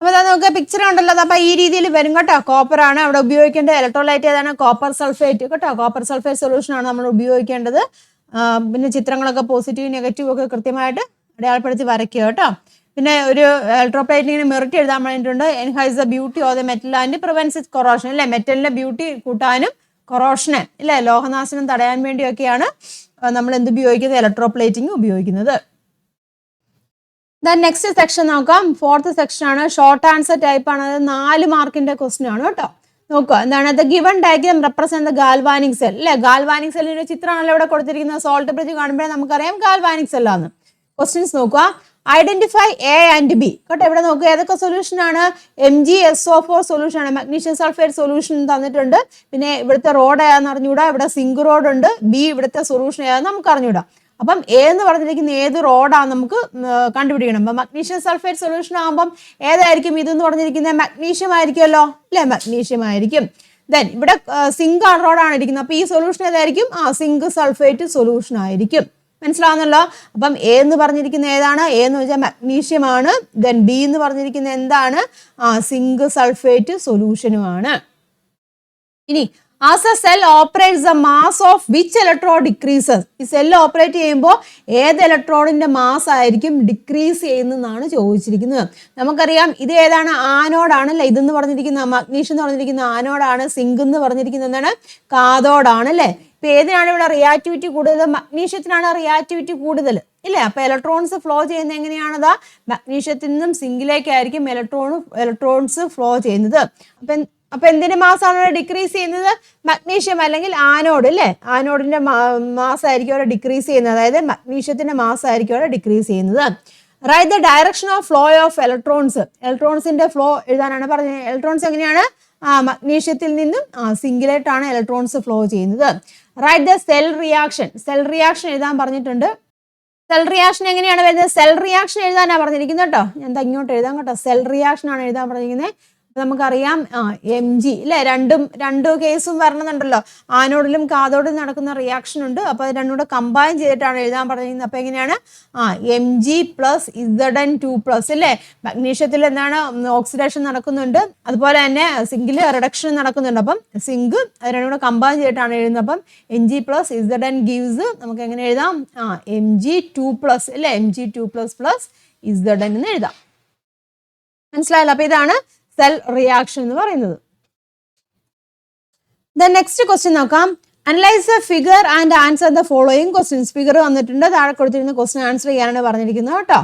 അപ്പോൾ അതാ നമുക്ക് പിക്ചർ ഉണ്ടല്ലോ. അപ്പോൾ ഈ രീതിയിൽ വരും കേട്ടോ. കോപ്പർ ആണ് അവിടെ ഉപയോഗിക്കേണ്ടത്. ഇലക്ട്രോലൈറ്റ് ഏതാണ്? കോപ്പർ സൾഫേറ്റ് കേട്ടോ. കോപ്പർ സൾഫേറ്റ് സൊല്യൂഷൻ ആണ് നമ്മൾ ഉപയോഗിക്കേണ്ടത്. പിന്നെ ചിത്രങ്ങളൊക്കെ പോസിറ്റീവ് നെഗറ്റീവ് ഒക്കെ കൃത്യമായിട്ട് അടയാളപ്പെടുത്തി വരയ്ക്കുക കേട്ടോ. പിന്നെ ഒരു ഇലക്ട്രോപ്ലേറ്റിങ്ങിന് മെറിറ്റ് എഴുതാൻ വേണ്ടിയിട്ടുണ്ട്. Enhances the beauty of the metal and prevents its corrosion അല്ലേ. മെറ്റലിന്റെ ബ്യൂട്ടി കൂട്ടാനും കൊറോഷനെ ഇല്ലേ ലോഹനാശനം തടയാൻ വേണ്ടിയൊക്കെയാണ് നമ്മൾ എന്ത് ഉപയോഗിക്കുന്നത്? ഇലക്ട്രോപ്ലേറ്റിംഗ് ഉപയോഗിക്കുന്നത്. നെക്സ്റ്റ് സെക്ഷൻ നോക്കാം. 4th സെക്ഷൻ ആണ്. ഷോർട്ട് ആൻസർ ടൈപ്പ് ആണ്. അത് 4 മാർക്കിന്റെ ക്വസ്റ്റ്യൻ ആണ് കേട്ടോ. നോക്കുക എന്താണ്? The given diagram represent the galvanic cell അല്ലെ. ഗാൽവാനിക് സെല്ലിന്റെ ചിത്രമാണല്ലോ ഇവിടെ കൊടുത്തിരിക്കുന്നത്. സോൾട്ട് ബ്രിഡ്ജ് കാണുമ്പോഴേ നമുക്കറിയാം ഗാൽവാനിക് സെല്ലാണ്. ക്വസ്റ്റ്യൻസ് നോക്കുക. ഐഡന്റിഫൈ എ ആൻഡ് ബി കേട്ടോ. ഇവിടെ നോക്കുക ഏതൊക്കെ സൊല്യൂഷൻ ആണ്? MgSO4 സൊല്യൂഷൻ ആണ്. മഗ്നീഷ്യം സൾഫേറ്റ് സൊല്യൂഷൻ തന്നിട്ടുണ്ട്. പിന്നെ ഇവിടുത്തെ റോഡ് ഏതാന്ന് അറിഞ്ഞൂടാ. ഇവിടെ സിങ്ക് റോഡ് ഉണ്ട്. ബി ഇവിടുത്തെ സൊല്യൂഷൻ ഏതാന്ന് നമുക്ക് അറിഞ്ഞൂടാ. അപ്പം എ എന്ന് പറഞ്ഞിരിക്കുന്ന ഏത് റോഡാണ് നമുക്ക് കണ്ടുപിടിക്കണം. അപ്പം മഗ്നീഷ്യം സൾഫേറ്റ് സൊല്യൂഷൻ ആകുമ്പം ഏതായിരിക്കും? ഇതെന്ന് പറഞ്ഞിരിക്കുന്നത് മഗ്നീഷ്യം ആയിരിക്കുമല്ലോ അല്ലെ. മഗ്നീഷ്യം ആയിരിക്കും. ദെൻ ഇവിടെ സിങ്ക് റോഡാണ് ഇരിക്കുന്നത്. അപ്പൊ ഈ സൊല്യൂഷൻ ഏതായിരിക്കും? സിങ്ക് സൾഫേറ്റ് സൊല്യൂഷൻ ആയിരിക്കും. മനസ്സിലാവുന്നല്ലോ. അപ്പം എ എന്ന് പറഞ്ഞിരിക്കുന്ന ഏതാണ്? എ എന്ന് വെച്ചാൽ മഗ്നീഷ്യം ആണ്. ദെൻ ബി എന്ന് പറഞ്ഞിരിക്കുന്നത് എന്താണ്? സിങ്ക് സൾഫേറ്റ് സൊല്യൂഷനുമാണ്. ഇനി as a cell operates, the mass of which electrode decreases. ഈ സെല്ല് ഓപ്പറേറ്റ് ചെയ്യുമ്പോൾ ഏത് ഇലക്ട്രോണിന്റെ മാസ് ആയിരിക്കും ഡിക്രീസ് ചെയ്യുന്നതെന്നാണ് ചോദിച്ചിരിക്കുന്നത്. നമുക്കറിയാം ഇത് ഏതാണ്? ആനോഡാണ് അല്ലേ. ഇതെന്ന് പറഞ്ഞിരിക്കുന്ന മഗ്നീഷ്യം എന്ന് പറഞ്ഞിരിക്കുന്ന ആനോഡാണ്. സിങ്ക് എന്ന് പറഞ്ഞിരിക്കുന്നത് എന്താണ്? കാഥോഡാണ് അല്ലേ. ഇപ്പൊ ഏതിനാണ് ഇവിടെ റിയാക്ടിവിറ്റി കൂടുതൽ? മഗ്നീഷ്യത്തിനാണ് റിയാക്ടിവിറ്റി കൂടുതൽ ഇല്ലേ. അപ്പൊ ഇലക്ട്രോൺസ് ഫ്ലോ ചെയ്യുന്നത് എങ്ങനെയാണതാ? മഗ്നീഷ്യത്തിൽ നിന്നും സിങ്കിലേക്കായിരിക്കും ഇലക്ട്രോൺസ് ഫ്ലോ ചെയ്യുന്നത്. അപ്പൊ എന്തിന്റെ മാസാണ് ഡിക്രീസ് ചെയ്യുന്നത്? മഗ്നീഷ്യം അല്ലെങ്കിൽ ആനോഡ് അല്ലേ. ആനോഡിന്റെ മാസ് ആയിരിക്കും അവിടെ ഡിക്രീസ് ചെയ്യുന്നത്. അതായത് മഗ്നീഷ്യത്തിന്റെ മാസ് ആയിരിക്കും അവിടെ ഡിക്രീസ് ചെയ്യുന്നത്. Write the direction of flow of electrons. ഇലക്ട്രോൺസിന്റെ ഫ്ലോ എഴുതാനാണ് പറഞ്ഞത്. ഇലക്ട്രോൺസ് എങ്ങനെയാണ്? മഗ്നീഷ്യത്തിൽ നിന്നും സിങ്കിലേട്ടാണ് ഇലക്ട്രോൺസ് ഫ്ലോ ചെയ്യുന്നത്. Write the cell reaction. Cell reaction എഴുതാൻ പറഞ്ഞിട്ടുണ്ട്. സെൽ റിയാക്ഷൻ എങ്ങനെയാണ് വരുന്നത്? സെൽ റിയാക്ഷൻ എഴുതാനാണ് പറഞ്ഞിരിക്കുന്നത് കേട്ടോ. ഞാൻ ഇങ്ങോട്ട് എഴുതാം കേട്ടോ. സെൽ റിയാക്ഷൻ ആണ് എഴുതാൻ പറഞ്ഞിരിക്കുന്നത്. നമുക്കറിയാം Mg അല്ലെ. രണ്ടു കേസും വരണമെന്നുണ്ടല്ലോ. ആനോഡിലും കാഥോഡിലും നടക്കുന്ന റിയാക്ഷൻ ഉണ്ട്. അപ്പൊ അത് രണ്ടും കൂടെ കമ്പൈൻ ചെയ്തിട്ടാണ് എഴുതാൻ പറഞ്ഞിരിക്കുന്നത്. അപ്പൊ എങ്ങനെയാണ്? Mg പ്ലസ് Zn2+ അല്ലേ. മഗ്നീഷ്യത്തിൽ എന്താണ്? ഓക്സിഡേഷൻ നടക്കുന്നുണ്ട്. അതുപോലെ തന്നെ സിങ്കിൽ റിഡക്ഷൻ നടക്കുന്നുണ്ട്. അപ്പം സിങ്ക് അത് രണ്ടും കൂടെ കമ്പൈൻ ചെയ്തിട്ടാണ് എഴുതുന്നത്. അപ്പം Mg പ്ലസ് Zn ഗീവ്സ് നമുക്ക് എങ്ങനെ എഴുതാം? Mg2+ അല്ലേ. Mg2+ Zn എന്ന് എഴുതാം. മനസ്സിലായല്ലോ. അപ്പൊ ഇതാണ് സെൽ റിയാക്ഷൻ എന്ന് പറയുന്നത്. നെക്സ്റ്റ് ക്വസ്റ്റ്യൻ നോക്കാം. Analyse A figure and answer the following questions. Figure വന്നിട്ടുണ്ട്. താഴെ കൊടുത്തിരുന്ന ക്വസ്റ്റ്യൻ ആൻസർ ചെയ്യാനാണ് പറഞ്ഞിരിക്കുന്നത് കേട്ടോ.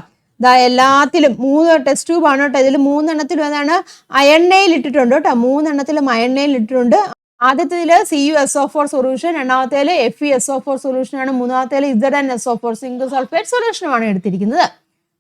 എല്ലാത്തിലും 3 ടെസ്റ്റ് ട്യൂബാണ് കേട്ടോ. ഇതിൽ 3 ഏതാണ് അയണ്ണയിൽ ഇട്ടിട്ടുണ്ട് കേട്ടോ. 3 അയണ്ണയിൽ ഇട്ടിട്ടുണ്ട്. ആദ്യത്തേതിൽ CuSO4 സൊല്യൂഷൻ, രണ്ടാമത്തേൽ FeSO4 സൊല്യൂഷൻ ആണ്, മൂന്നാമത്തേൽ ZnSO4 സിംഗിൾ സൾഫേറ്റ് സൊല്യൂഷനുമാണ് എടുത്തിരിക്കുന്നത്.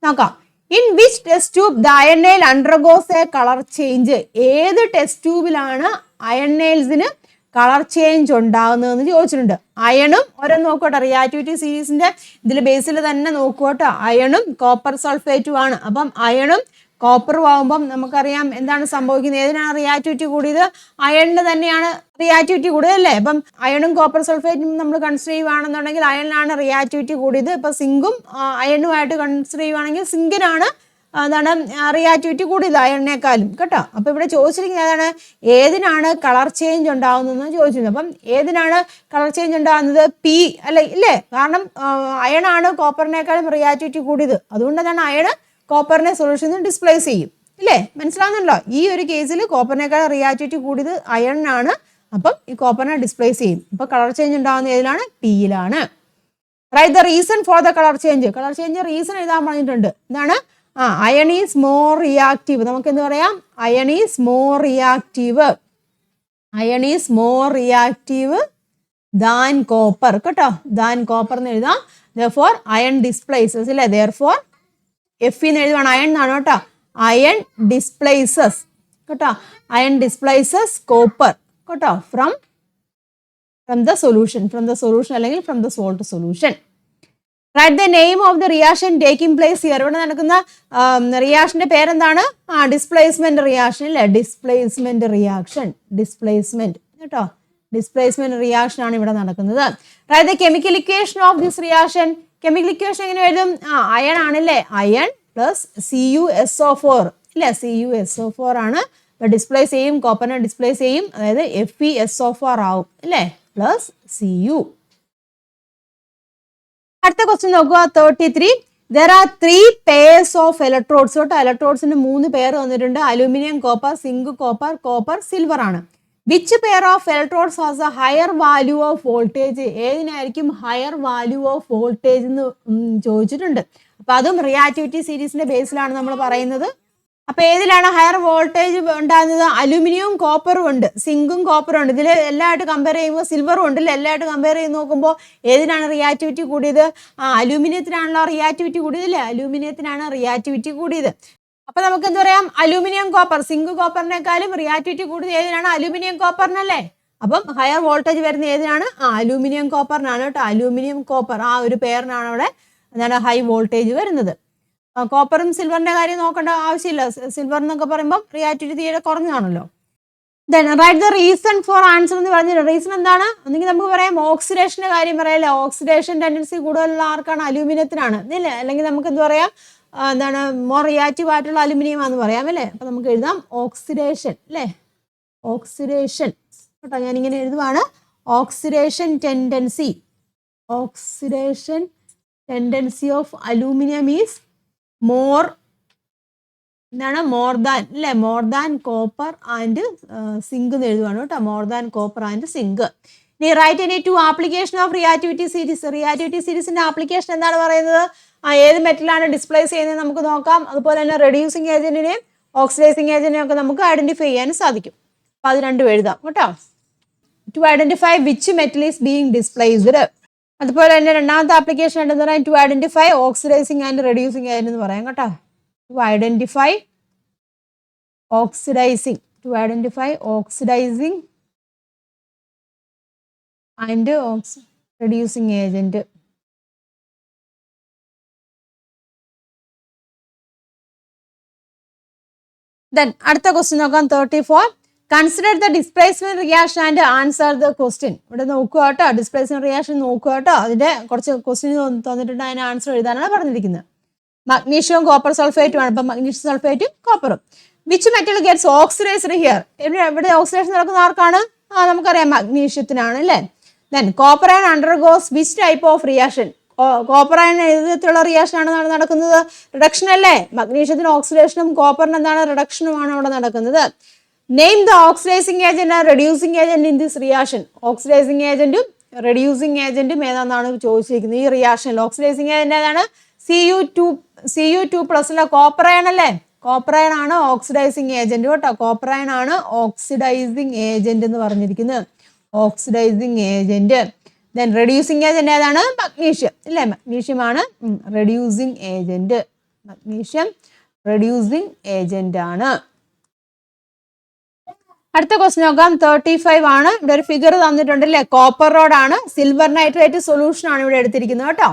നോക്കാം. In which test tube the iron nail undergoes a colour change? ഏത് ടെസ്റ്റ് ട്യൂബിലാണ് അയണ്ണയിൽസിന് കളർ ചേഞ്ച് ഉണ്ടാകുന്നതെന്ന് ചോദിച്ചിട്ടുണ്ട്. അയണും ഓരോന്ന് നോക്കട്ടെ. റിയാക്ടിവിറ്റി സീരീസിന്റെ ഇതിൽ ബേസിൽ തന്നെ നോക്കട്ടെ. അയണും കോപ്പർ സൾഫേറ്റും ആണ്. അപ്പം അയണും കോപ്പറും ആകുമ്പം നമുക്കറിയാം എന്താണ് സംഭവിക്കുന്നത്. ഏതിനാണ് റിയാക്ടിവിറ്റി കൂടിയത്? അയണിന് തന്നെയാണ് റിയാക്ടിവിറ്റി കൂടിയത് അല്ലേ? അപ്പം അയണും കോപ്പർ സൾഫേറ്റും നമ്മൾ കൺസിഡർ ചെയ്യുകയാണെന്നുണ്ടെങ്കിൽ അയണിനാണ് റിയാക്ടിവിറ്റി കൂടിയത്. ഇപ്പൊ സിങ്കും അയണുമായിട്ട് കൺസിഡർ ചെയ്യുവാണെങ്കിൽ സിങ്കിനാണ് അതാണ് റിയാക്ടിവിറ്റി കൂടിയത് അയണിനേക്കാളും കേട്ടോ. അപ്പൊ ഇവിടെ ചോദിച്ചിരിക്കുന്നത് ഏതാണ്? ഏതിനാണ് കളർ ചേഞ്ച് ഉണ്ടാകുന്നതെന്ന് ചോദിച്ചിരുന്നത്. അപ്പം ഏതിനാണ് കളർ ചേഞ്ച് ഉണ്ടാകുന്നത്? പി അല്ലെ ഇല്ലേ? കാരണം അയണാണ് കോപ്പറിനേക്കാളും റിയാക്ടിവിറ്റി കൂടിയത്. അതുകൊണ്ട് തന്നെ അയണ് കോപ്പറിനെ സൊല്യൂഷനിൽ ഡിസ്പ്ലേസ് ചെയ്യും ഇല്ലേ? മനസ്സിലാവുന്നുണ്ടല്ലോ? ഈ ഒരു കേസിൽ കോപ്പറിനേക്കാൾ റിയാക്ടിവിറ്റി കൂടിയത് അയണിനാണ്. അപ്പം ഈ കോപ്പറിനെ ഡിസ്പ്ലേസ് ചെയ്യും. അപ്പൊ കളർ ചേഞ്ച് ഉണ്ടാകുന്ന ഏതിലാണ്? പിയിലാണ്. Right the reason for the colour change. Colour change reason എഴുതാൻ പറഞ്ഞിട്ടുണ്ട്. എന്താണ്? Iron is more reactive. നമുക്ക് എന്ത് പറയാം? Iron is more reactive. Iron is more reactive than copper കേട്ടോ. ദാൻ കോപ്പർ എന്ന് എഴുതാം. therefore അയൺ ഡിസ്പ്ലേസസ് ഇല്ലേ? therefore F എന്ന് എഴുതുവാണ്. അയൺ എന്നാണ് കേട്ടോ. അയൺ ഡിസ്പ്ലേസസ് കേട്ടോ. അയൺ ഡിസ്പ്ലേസസ് കോപ്പർ കേട്ടോ ഫ്രം ദ സൊല്യൂഷൻ. അല്ലെങ്കിൽ from the salt solution. Right the name of the reaction taking place here. ഇവിടെ നടക്കുന്ന റിയാക്ഷന്റെ പേരെന്താണ്? ഡിസ്പ്ലേസ്മെന്റ് റിയാക്ഷൻ അല്ലേ? Displacement reaction. ഡിസ്പ്ലേസ്മെന്റ് കേട്ടോ. ഡിസ്പ്ലേസ്മെന്റ് റിയാക്ഷൻ ആണ് ഇവിടെ നടക്കുന്നത്. Right the chemical equation of this reaction. Chemical equation എങ്ങനെ എഴുതും? അയൺ ആണല്ലേ? അയൺ പ്ലസ് CuSO4 ഇല്ലേ? CuSO4 ആണ്. ഡിസ്പ്ലേസ് ചെയ്യും, കോപ്പറിനെ ഡിസ്പ്ലേസ് ചെയ്യും. അതായത് FeSO4 ആവും അല്ലേ? Plus Cu. അടുത്ത ക്വസ്റ്റ്യൻ നോക്കുക. 33. There are 3 pairs of electrodes. ഇലക്ട്രോഡ്സിന് 3 പെയർ വന്നിട്ടുണ്ട്. Aluminium copper, zinc copper, copper silver ആണ്. Which pair of electrodes has a higher value of voltage? ഏതിനായിരിക്കും ഹയർ വാല്യൂ ഓഫ് വോൾട്ടേജ് എന്ന് ചോദിച്ചിട്ടുണ്ട്. അപ്പൊ അതും റിയാക്ടിവിറ്റി സീരീസിന്റെ ബേസിലാണ് നമ്മൾ പറയുന്നത്. അപ്പൊ ഏതിലാണ് ഹയർ വോൾട്ടേജ് ഉണ്ടാകുന്നത്? അലൂമിനിയവും കോപ്പറും ഉണ്ട്, സിങ്കും കോപ്പറും ഉണ്ട്. ഇതിൽ എല്ലാമായിട്ട് കമ്പയർ ചെയ്യുമ്പോൾ സിൽവറും ഉണ്ട്. എല്ലാമായിട്ട് കമ്പയർ ചെയ്ത് നോക്കുമ്പോൾ ഏതിനാണ് റിയാക്ടിവിറ്റി കൂടിയത്? അലൂമിനിയത്തിനാണല്ലോ റിയാക്ടിവിറ്റി കൂടിയത് അല്ലേ? അലൂമിനിയത്തിനാണ് റിയാക്ടിവിറ്റി കൂടിയത്. അപ്പൊ നമുക്ക് എന്ത് പറയാം? Aluminium copper. സിങ്ക് കോപ്പറിനേക്കാളും റിയാക്ടിവിറ്റി കൂടിയത് ഏതിനാണ്? അലൂമിനിയം കോപ്പറിനല്ലേ? അപ്പം ഹയർ വോൾട്ടേജ് വരുന്ന ഏതിനാണ്? അലൂമിനിയം കോപ്പറിനാണ് കേട്ടോ. അലൂമിനിയം കോപ്പർ ആ ഒരു പെയറിനാണ് അവിടെ എന്താണ് ഹൈ വോൾട്ടേജ് വരുന്നത്. കോപ്പറും സിൽവറിന്റെ കാര്യം നോക്കേണ്ട ആവശ്യമില്ല. സിൽവർ എന്നൊക്കെ പറയുമ്പോൾ റിയാക്ടിവിറ്റി തീരെ കുറഞ്ഞാണല്ലോ. Then right the reason for answer എന്ന് പറഞ്ഞിട്ടുണ്ട്. റീസൺ എന്താണ്? ഒന്നെങ്കിൽ നമുക്ക് പറയാം ഓക്സിഡേഷന്റെ കാര്യം പറയാമല്ലേ. ഓക്സിഡേഷൻ ടെൻഡൻസി കൂടുതലുള്ള ആർക്കാണ്? അലൂമിനിയത്തിനാണ് ഇല്ലേ? അല്ലെങ്കിൽ നമുക്ക് എന്ത് പറയാം? എന്താണ് മോർ റിയാക്റ്റീവ് ആയിട്ടുള്ള അലുമിനിയം ആണെന്ന് പറയാം അല്ലേ? അപ്പൊ നമുക്ക് എഴുതാം ഓക്സിഡേഷൻ അല്ലേ? ഓക്സിഡേഷൻ കേട്ടോ. ഞാനിങ്ങനെ എഴുതുവാണ്. Oxidation tendency. Oxidation tendency of aluminium is more എന്താണ്? മോർ ദാൻ അല്ലേ? More than copper and zinc എന്ന് എഴുതുവാണ് കേട്ടോ. More than copper and zinc. ഇനി right any 2 application of reactivity series. Reactivity സീരീസിന്റെ ആപ്ലിക്കേഷൻ എന്താണ് പറയുന്നത്? ഏത് മെറ്റലാണ് ഡിസ്പ്ലേസ് ചെയ്യുന്നത് നമുക്ക് നോക്കാം. അതുപോലെ തന്നെ റെഡ്യൂസിങ് ഏജന്റിനെയും ഓക്സിഡൈസിങ് ഏജന്റിനെയും ഒക്കെ നമുക്ക് ഐഡന്റിഫൈ ചെയ്യാനും സാധിക്കും. അപ്പൊ അത് രണ്ടും എഴുതാം കേട്ടോ. To identify which metal is being displaced. അതുപോലെ തന്നെ രണ്ടാമത്തെ ആപ്ലിക്കേഷൻ ഉണ്ടെന്ന് പറയാം to identify oxidising and reducing agent എന്ന് പറയാം കേട്ടോ. To identify oxidising. To identify oxidising and reducing agent. Then അടുത്ത ക്വസ്റ്റ്യൻ നോക്കാം. 34. Consider the displacement reaction and answer the question. ഇവിടെ നോക്കുക കേട്ടോ. ഡിസ്പ്ലേസ്മെന്റ് റിയാക്ഷൻ നോക്കുക കേട്ടോ. അതിന്റെ കുറച്ച് ക്വസ്റ്റ്യൻ തന്നിട്ടുണ്ട്. അതിന് ആൻസർ എഴുതാനാണ് പറഞ്ഞിരിക്കുന്നത്. മഗ്നീഷ്യവും കോപ്പർ സൾഫേറ്റും ആണ്. അപ്പം മഗ്നീഷ്യം സൾഫേറ്റും കോപ്പറും. Which metal gets oxidised here? ഇവിടെ ഓക്സിഡേഷൻ നടക്കുന്ന ആർക്കാണ്? നമുക്കറിയാം മഗ്നീഷ്യത്തിനാണ് അല്ലേ? Then copper and undergoes which type of reaction? Copper and ഏത് വിധത്തിലുള്ള റിയാക്ഷൻ ആണ് നടക്കുന്നത്? റിഡക്ഷൻ അല്ലേ? മഗ്നീഷ്യത്തിന് ഓക്സിഡേഷനും കോപ്പറിന് എന്താണ്? റിഡക്ഷനുമാണ് അവിടെ നടക്കുന്നത്. Name the oxidising agent and reducing agent in this reaction. Oxidising ഏജന്റും റെഡ്യൂസിങ് ഏജന്റും ഏതാണെന്നാണ് ചോദിച്ചിരിക്കുന്നത് ഈ റിയാക്ഷനിൽ. ഓക്സിഡൈസിങ് ഏജന്റ് ഏതാണ്? Cu2+ കോപ്പർ അയൺ അല്ലേ? കോപ്പർ അയൺ ആണ് ഓക്സിഡൈസിങ് ഏജന്റ് കേട്ടോ. കോപ്പർ അയൺ ആണ് ഓക്സിഡൈസിങ് ഏജന്റ് എന്ന് പറഞ്ഞിരിക്കുന്നത്. Oxidising agent. Then reducing agent ഏതാണ്? മഗ്നീഷ്യം അല്ലേ? മഗ്നീഷ്യം ആണ് reducing agent. Magnesium reducing agent ആണ്. അടുത്ത ക്വസ്റ്റ്യൻ നോക്കാം. 35 ആണ്. ഇവിടെ ഒരു ഫിഗർ തന്നിട്ടുണ്ട് അല്ലേ? കോപ്പർ റോഡ് ആണ്. സിൽവർ നൈട്രേറ്റ് സൊല്യൂഷൻ ആണ് ഇവിടെ എടുത്തിരിക്കുന്നത് കേട്ടോ.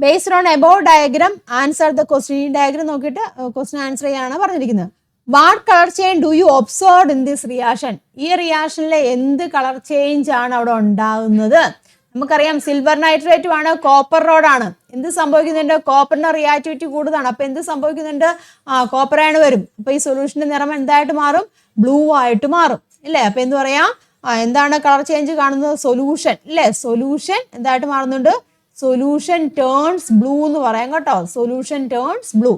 Based on above diagram answer the question. ഈ ഡയഗ്രാം നോക്കിയിട്ട് ക്വസ്റ്റ്യൻ ആൻസർ ചെയ്യാനാണ് പറഞ്ഞിരിക്കുന്നത്. What colour change do you observe in this reaction? ഈ റിയാക്ഷനിലെ എന്ത് കളർ ചേഞ്ച് ആണ് അവിടെ ഉണ്ടാകുന്നത്? നമുക്കറിയാം സിൽവർ നൈട്രേറ്റ് ആണ്, കോപ്പർ റോഡാണ്. എന്ത് സംഭവിക്കുന്നുണ്ട്? കോപ്പറിന്റെ റിയാക്ടിവിറ്റി കൂടുതലാണ്. അപ്പൊ എന്ത് സംഭവിക്കുന്നുണ്ട്? കോപ്പർ അയൺ വരും. അപ്പൊ ഈ സൊല്യൂഷന്റെ നിറം എന്തായിട്ട് മാറും? ബ്ലൂ ആയിട്ട് മാറും ഇല്ലേ? അപ്പൊ എന്ത് പറയാം? എന്താണ് കളർ ചേഞ്ച് കാണുന്നത്? സൊല്യൂഷൻ ഇല്ലേ? സൊല്യൂഷൻ എന്തായിട്ട് മാറുന്നുണ്ട്? സൊല്യൂഷൻ ടേൺസ് ബ്ലൂ എന്ന് പറയാം കേട്ടോ. Solution turns blue.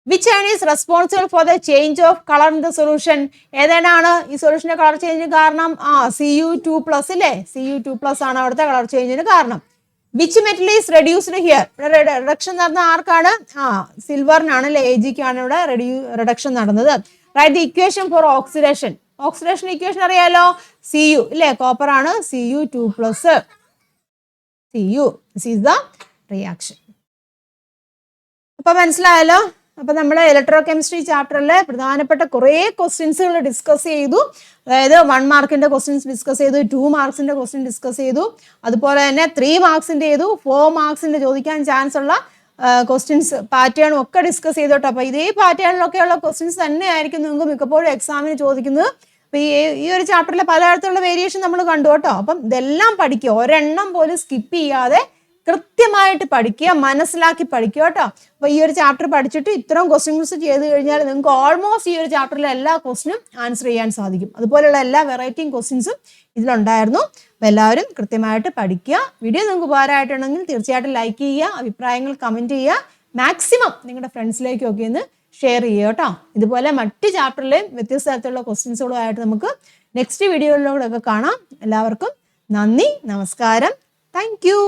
Which ion is responsible for the change of color in the solution? ഏതാണ് ഈ സൊല്യൂഷന്റെ കളർ ചേഞ്ചിന് കാരണം? Cu2+ അല്ലേ? Cu2+ ആണ് അവിടുത്തെ കളർ ചേഞ്ചിന് കാരണം. Which metal is reduced here? Reduction നടന്ന ആർക്കാണ്? സിൽവറിനാണ് അല്ലേ? Ag-ക്കാണ് ഇവിടെ റിഡക്ഷൻ നടന്നത്. Right the equation for oxidation. Oxidation equation അറിയാലോ? Cu ഇല്ലേ? കോപ്പർ ആണ്. Cu2+. Cu. This is the reaction. അപ്പൊ മനസ്സിലായല്ലോ? അപ്പൊ നമ്മൾ ഇലക്ട്രോ കെമിസ്ട്രി ചാപ്റ്ററിലെ പ്രധാനപ്പെട്ട കുറേ ക്വസ്റ്റ്യൻസുകൾ ഡിസ്കസ് ചെയ്തു. അതായത് 1 മാർക്കിന്റെ ക്വസ്റ്റ്യൻസ് ഡിസ്കസ് ചെയ്തു, 2 മാർക്സിന്റെ ക്വസ്റ്റ്യൻ ഡിസ്കസ് ചെയ്തു, അതുപോലെ തന്നെ 3 മാർക്സിന്റെ ചെയ്തു, 4 മാർക്സിന്റെ ചോദിക്കാൻ ചാൻസ് ഉള്ള ക്വസ്റ്റ്യൻസ് പാറ്റേണും ഒക്കെ ഡിസ്കസ് ചെയ്തു കേട്ടോ. അപ്പൊ ഇതേ പാറ്റേണിലൊക്കെയുള്ള ക്വസ്റ്റ്യൻസ് തന്നെയായിരിക്കും നിങ്ങൾക്ക് മിക്കപ്പോഴും എക്സാമിന് ചോദിക്കുന്നത്. അപ്പൊ ഈ ഒരു ചാപ്റ്ററിലെ പലതരത്തിലുള്ള വേരിയേഷൻ നമ്മൾ കണ്ടു കേട്ടോ. അപ്പം ഇതെല്ലാം പഠിക്കുക, ഒരെണ്ണം പോലും സ്കിപ്പ് ചെയ്യാതെ കൃത്യമായിട്ട് പഠിക്കുക, മനസ്സിലാക്കി പഠിക്കുക കേട്ടോ. അപ്പൊ ഈ ഒരു ചാപ്റ്റർ പഠിച്ചിട്ട് ഇത്രയും ക്വസ്റ്റ്യൻസ് ചെയ്ത് കഴിഞ്ഞാൽ നിങ്ങൾക്ക് ഓൾമോസ്റ്റ് ഈ ഒരു ചാപ്റ്ററിലെ എല്ലാ ക്വസ്റ്റ്യനും ആൻസർ ചെയ്യാൻ സാധിക്കും. അതുപോലെയുള്ള എല്ലാ വെറൈറ്റി ക്വസ്റ്റ്യൻസും ഇതിലുണ്ടായിരുന്നു. അപ്പൊ എല്ലാവരും കൃത്യമായിട്ട് പഠിക്കുക. വീഡിയോ നിങ്ങൾക്ക് ഉപകാരമായിട്ടുണ്ടെങ്കിൽ തീർച്ചയായിട്ടും ലൈക്ക് ചെയ്യുക, അഭിപ്രായങ്ങൾ കമന്റ് ചെയ്യുക, മാക്സിമം നിങ്ങളുടെ ഫ്രണ്ട്സിലേക്കൊക്കെ ഒന്ന് ഷെയർ ചെയ്യുക കേട്ടോ. ഇതുപോലെ മറ്റ് ചാപ്റ്ററിലെയും വ്യത്യസ്ത തരത്തിലുള്ള ക്വസ്റ്റ്യൻസുകളുമായിട്ട് നമുക്ക് നെക്സ്റ്റ് വീഡിയോയിലൂടെ ഒക്കെ കാണാം. എല്ലാവർക്കും നന്ദി, നമസ്കാരം, താങ്ക് യു.